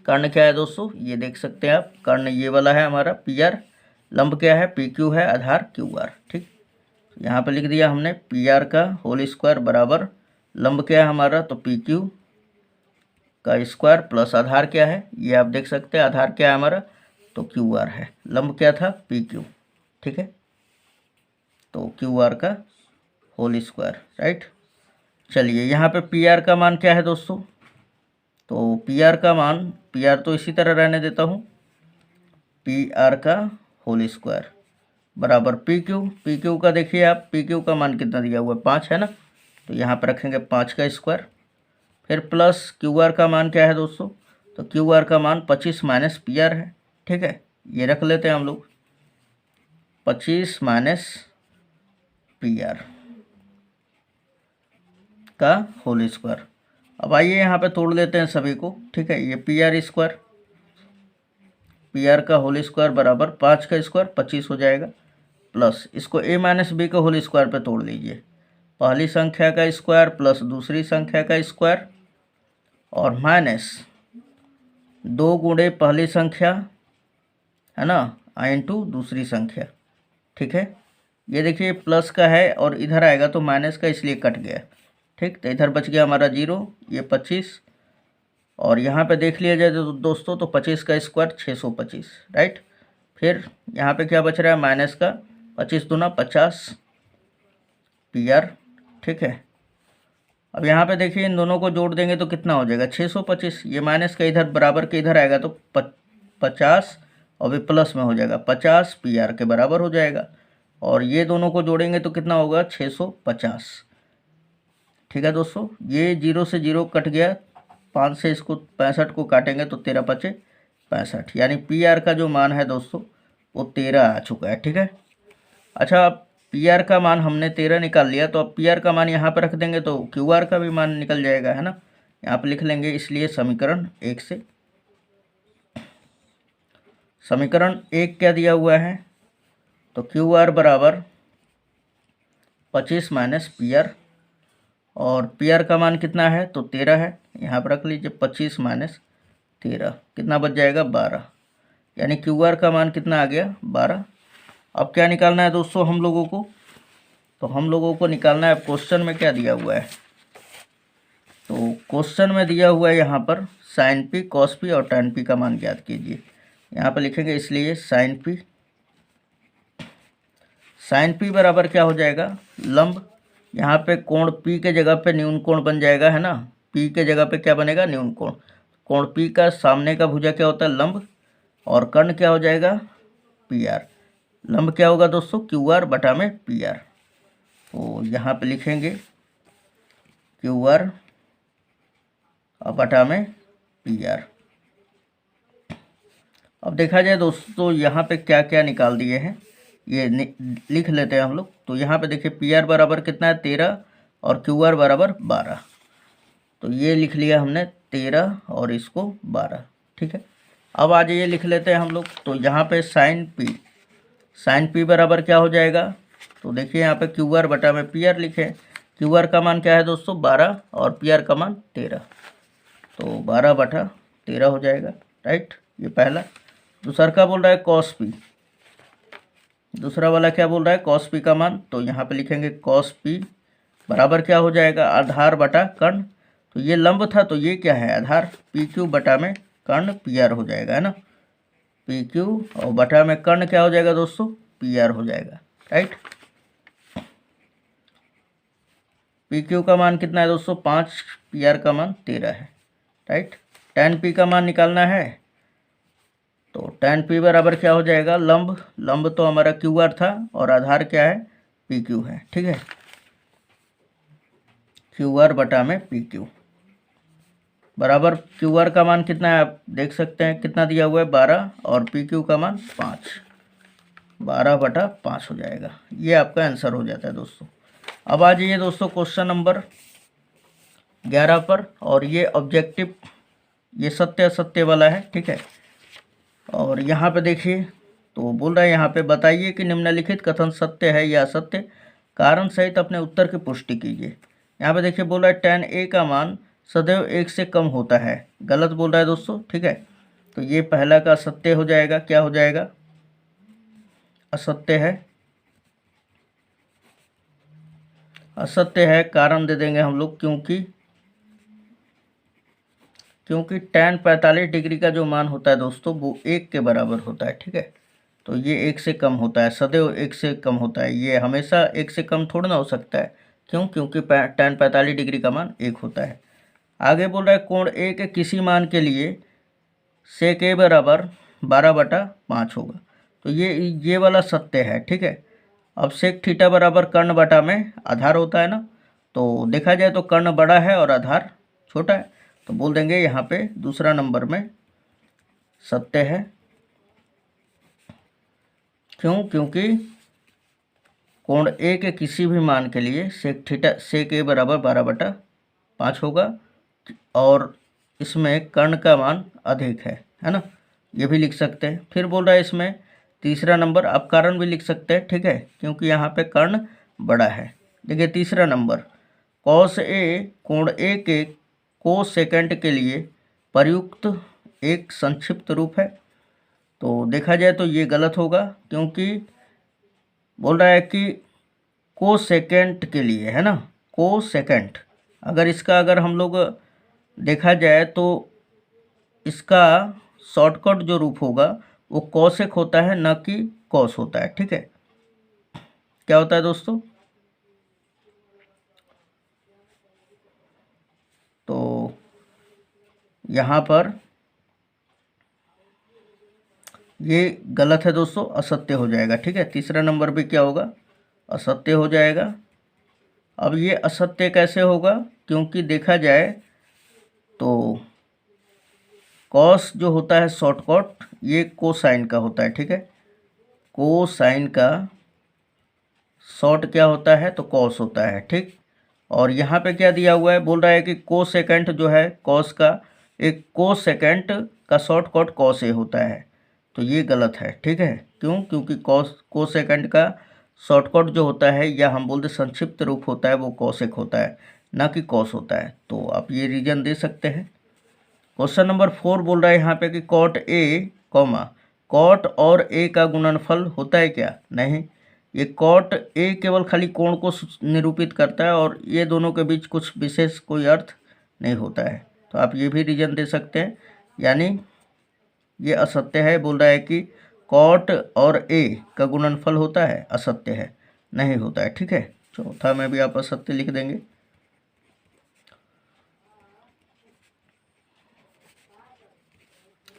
कर्ण क्या है दोस्तों, ये देख सकते हैं आप, कर्ण ये वाला है हमारा PR, लंब क्या है PQ है, आधार QR, ठीक। यहाँ पे लिख दिया हमने PR का होल स्क्वायर बराबर लंब क्या है हमारा, तो PQ का स्क्वायर प्लस आधार क्या है, ये आप देख सकते हैं, आधार क्या है हमारा, तो QR है, लंब क्या था PQ, ठीक है। तो QR का होल स्क्वायर, राइट। चलिए यहाँ पे पी आर का मान क्या है दोस्तों, तो पी आर का मान, पी आर तो इसी तरह रहने देता हूँ, पी आर का होल स्क्वायर बराबर पी क्यू का देखिए आप, पी क्यू का मान कितना दिया हुआ है 5 है ना, तो यहाँ पर रखेंगे 5 का स्क्वायर। फिर प्लस क्यू आर का मान क्या है दोस्तों, तो क्यू आर का मान 25 माइनस पी आर है, ठीक है, ये रख लेते हैं हम लोग 25 माइनस पी आर का होल स्क्वायर। अब आइए यहाँ पे तोड़ लेते हैं सभी को, ठीक है, ये P R square, P R का होल स्क्वायर बराबर 5 का स्क्वायर 25 हो जाएगा, प्लस इसको ए माइनस बी का होल स्क्वायर पे तोड़ लीजिए, पहली संख्या का स्क्वायर प्लस दूसरी संख्या का स्क्वायर और माइनस 2 गुणे पहली संख्या है ना इंटू दूसरी संख्या, ठीक है। ये देखिए प्लस का है और इधर आएगा तो माइनस का, इसलिए कट गया, ठीक, तो इधर बच गया हमारा 0, ये 25 और यहाँ पे देख लिया जाए तो दोस्तों तो 25 का स्क्वायर 625, राइट। फिर यहाँ पे क्या बच रहा है माइनस का, 25 दूना 50 पी आर, ठीक है। अब यहाँ पे देखिए इन दोनों को जोड़ देंगे तो कितना हो जाएगा 625, ये माइनस का इधर बराबर के इधर आएगा तो 50 और भी प्लस में हो जाएगा 50 पी आर के बराबर हो जाएगा, और ये दोनों को जोड़ेंगे तो कितना होगा 650, ठीक है दोस्तों। ये 0 से 0 कट गया, 5 से इसको 65 को काटेंगे तो 13 5 65, यानी पी आर का जो मान है दोस्तों वो 13 आ चुका है, ठीक है। अच्छा, अब पी आर का मान हमने 13 निकाल लिया, तो अब पी आर का मान यहाँ पर रख देंगे तो क्यू आर का भी मान निकल जाएगा, है ना, यहाँ पर लिख लेंगे। इसलिए समीकरण 1 से, समीकरण 1 क्या दिया हुआ है, तो क्यू आर बराबर 25 माइनस पी आर, और पी आर का मान कितना है तो 13 है, यहाँ पर रख लीजिए 25 माइनस 13 कितना बच जाएगा 12, यानी क्यू आर का मान कितना आ गया 12। अब क्या निकालना है दोस्तों हम लोगों को, तो हम लोगों को निकालना है, क्वेश्चन में क्या दिया हुआ है, तो क्वेश्चन में दिया हुआ है यहाँ पर साइन पी कॉस पी और टैन पी का मान ज्ञात कीजिए, यहाँ पर लिखेंगे। इसलिए साइन पी बराबर क्या हो जाएगा लंब, यहाँ पे कोण पी के जगह पे न्यून कोण बन जाएगा, है ना, पी के जगह पे क्या बनेगा न्यून कोण, कोण पी का सामने का भुजा क्या होता है लंब, और कर्ण क्या हो जाएगा पी आर, लंब क्या होगा दोस्तों क्यू आर बटा में पी आर, तो यहाँ पे लिखेंगे क्यू आर बटा में पी आर। अब देखा जाए दोस्तों यहाँ पे क्या क्या निकाल दिए हैं, ये लिख लेते हैं हम लोग। तो यहाँ पे देखिए पी आर बराबर कितना है 13 और क्यू आर बराबर 12, तो ये लिख लिया हमने 13 और इसको 12, ठीक है। अब आज ये लिख लेते हैं हम लोग, तो यहाँ पे साइन पी बराबर क्या हो जाएगा, तो देखिए यहाँ पे क्यू आर बटा में पी आर लिखे, क्यू आर का मान क्या है दोस्तों 12 और पी आर का मान 13, तो 12 बटा 13 हो जाएगा, राइट, ये पहला। दूसरा का बोल रहा है कॉस पी, दूसरा वाला क्या बोल रहा है कॉस पी का मान, तो यहाँ पे लिखेंगे कॉस पी बराबर क्या हो जाएगा आधार बटा कर्ण, तो ये लंब था तो ये क्या है आधार, पी क्यू बटा में कर्ण पी आर हो जाएगा, है ना, पी क्यू और बटा में कर्ण क्या हो जाएगा दोस्तों पी आर हो जाएगा, राइट। पी क्यू का मान कितना है दोस्तों 5, पी आर का मान 13 है, राइट। टैन पी का मान निकालना है, तो टैन पी बराबर क्या हो जाएगा लंब तो हमारा क्यू आर था और आधार क्या है पी क्यू है, ठीक है, क्यू आर बटा में पी क्यू बराबर क्यू आर का मान कितना है आप देख सकते हैं कितना दिया हुआ है 12 और पी क्यू का मान 5, 12 बटा 5 हो जाएगा, ये आपका आंसर हो जाता है दोस्तों। अब आ जाइए दोस्तों क्वेश्चन नंबर 11 पर, और ये ऑब्जेक्टिव ये सत्य असत्य वाला है, ठीक है। और यहाँ पे देखिए तो बोल रहा है यहाँ पे बताइए कि निम्नलिखित कथन सत्य है या असत्य, कारण सहित अपने उत्तर की पुष्टि कीजिए। यहाँ पे देखिए बोल रहा है tan a का मान सदैव 1 से कम होता है, गलत बोल रहा है दोस्तों, ठीक है, तो ये पहला का असत्य हो जाएगा, क्या हो जाएगा असत्य है, असत्य है, कारण दे देंगे हम लोग क्योंकि tan 45 डिग्री का जो मान होता है दोस्तों वो 1 के बराबर होता है, ठीक है, तो ये 1 से कम होता है, सदैव 1 से कम होता है, ये हमेशा 1 से कम थोड़ा ना हो सकता है, क्यों? क्योंकि tan 45 डिग्री का मान 1 होता है। आगे बोल रहा है कोण ए के किसी मान के लिए सेक ए बराबर 12/5 होगा। तो ये वाला सत्य है, ठीक है। अब सेक थीटा बराबर कर्ण बटा में आधार होता है ना, तो देखा जाए तो कर्ण बड़ा है और आधार छोटा है, तो बोल देंगे यहाँ पे दूसरा नंबर में सत्य है। क्यों? क्योंकि कोण ए के किसी भी मान के लिए सेक ए बराबर 12/5 होगा और इसमें कर्ण का मान अधिक है ना, ये भी लिख सकते हैं। फिर बोल रहा है इसमें तीसरा नंबर, आप कारण भी लिख सकते हैं, ठीक है, क्योंकि यहाँ पे कर्ण बड़ा है। देखिए तीसरा नंबर, कॉस ए कोण ए के कोसेकेंट के लिए प्रयुक्त एक संक्षिप्त रूप है। तो देखा जाए तो ये गलत होगा, क्योंकि बोल रहा है कि कोसेकेंट के लिए, है ना, कोसेकेंट। अगर हम लोग देखा जाए तो इसका शॉर्टकट जो रूप होगा वो कॉसेक होता है, न कि कॉस होता है, ठीक है। क्या होता है दोस्तों? तो यहाँ पर ये गलत है दोस्तों, असत्य हो जाएगा, ठीक है। तीसरा नंबर भी क्या होगा? असत्य हो जाएगा। अब ये असत्य कैसे होगा? क्योंकि देखा जाए तो कॉस जो होता है शॉर्टकट, ये कोसाइन का होता है, ठीक है। कोसाइन का शॉर्ट क्या होता है? तो कॉस होता है, ठीक। और यहाँ पे क्या दिया हुआ है? बोल रहा है कि कोसेकेंट जो है कॉस का, एक कोसेकेंट का शॉर्टकट कॉस ए होता है, तो ये गलत है, ठीक है। क्यों? क्योंकि कोसेकेंट का शॉर्टकट जो होता है, या हम बोलते संक्षिप्त रूप होता है, वो कॉसेक होता है, ना कि कॉस होता है। तो आप ये रीजन दे सकते हैं। क्वेश्चन नंबर 4 बोल रहा है यहाँ पे कि कॉट ए कॉट और ए का गुणनफल होता है क्या? नहीं, ये कॉट ए केवल खाली कोण को निरूपित करता है और ये दोनों के बीच कुछ विशेष कोई अर्थ नहीं होता है। तो आप ये भी रीजन दे सकते हैं, यानी ये असत्य है। बोल रहा है कि कॉट और ए का गुणनफल होता है, असत्य है, नहीं होता है, ठीक है। चौथा में भी आप असत्य लिख देंगे।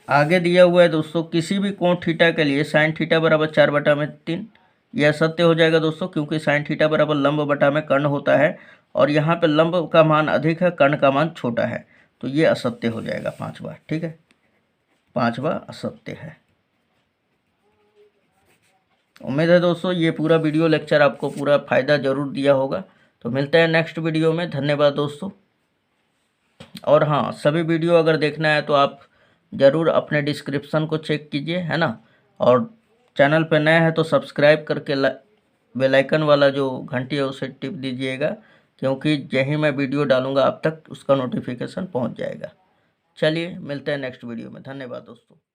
आगे दिया हुआ है दोस्तों, किसी भी कोण थीटा के लिए साइन थीटा बराबर 4/3, यह असत्य हो जाएगा दोस्तों, क्योंकि साइन थीटा बराबर लंब बटा में कर्ण होता है और यहाँ पे लंब का मान अधिक है, कर्ण का मान छोटा है, तो ये असत्य हो जाएगा 5वां, ठीक है। 5वां असत्य है। उम्मीद है दोस्तों ये पूरा वीडियो लेक्चर आपको पूरा फ़ायदा ज़रूर दिया होगा। तो मिलते हैं नेक्स्ट वीडियो में। धन्यवाद दोस्तों। और हाँ, सभी वीडियो अगर देखना है तो आप ज़रूर अपने डिस्क्रिप्शन को चेक कीजिए, है ना। और चैनल पर नए हैं तो सब्सक्राइब करके बेल आइकन वाला जो घंटी है उसे टिप दीजिएगा, क्योंकि यही मैं वीडियो डालूंगा आप तक उसका नोटिफिकेशन पहुंच जाएगा। चलिए मिलते हैं नेक्स्ट वीडियो में। धन्यवाद दोस्तों।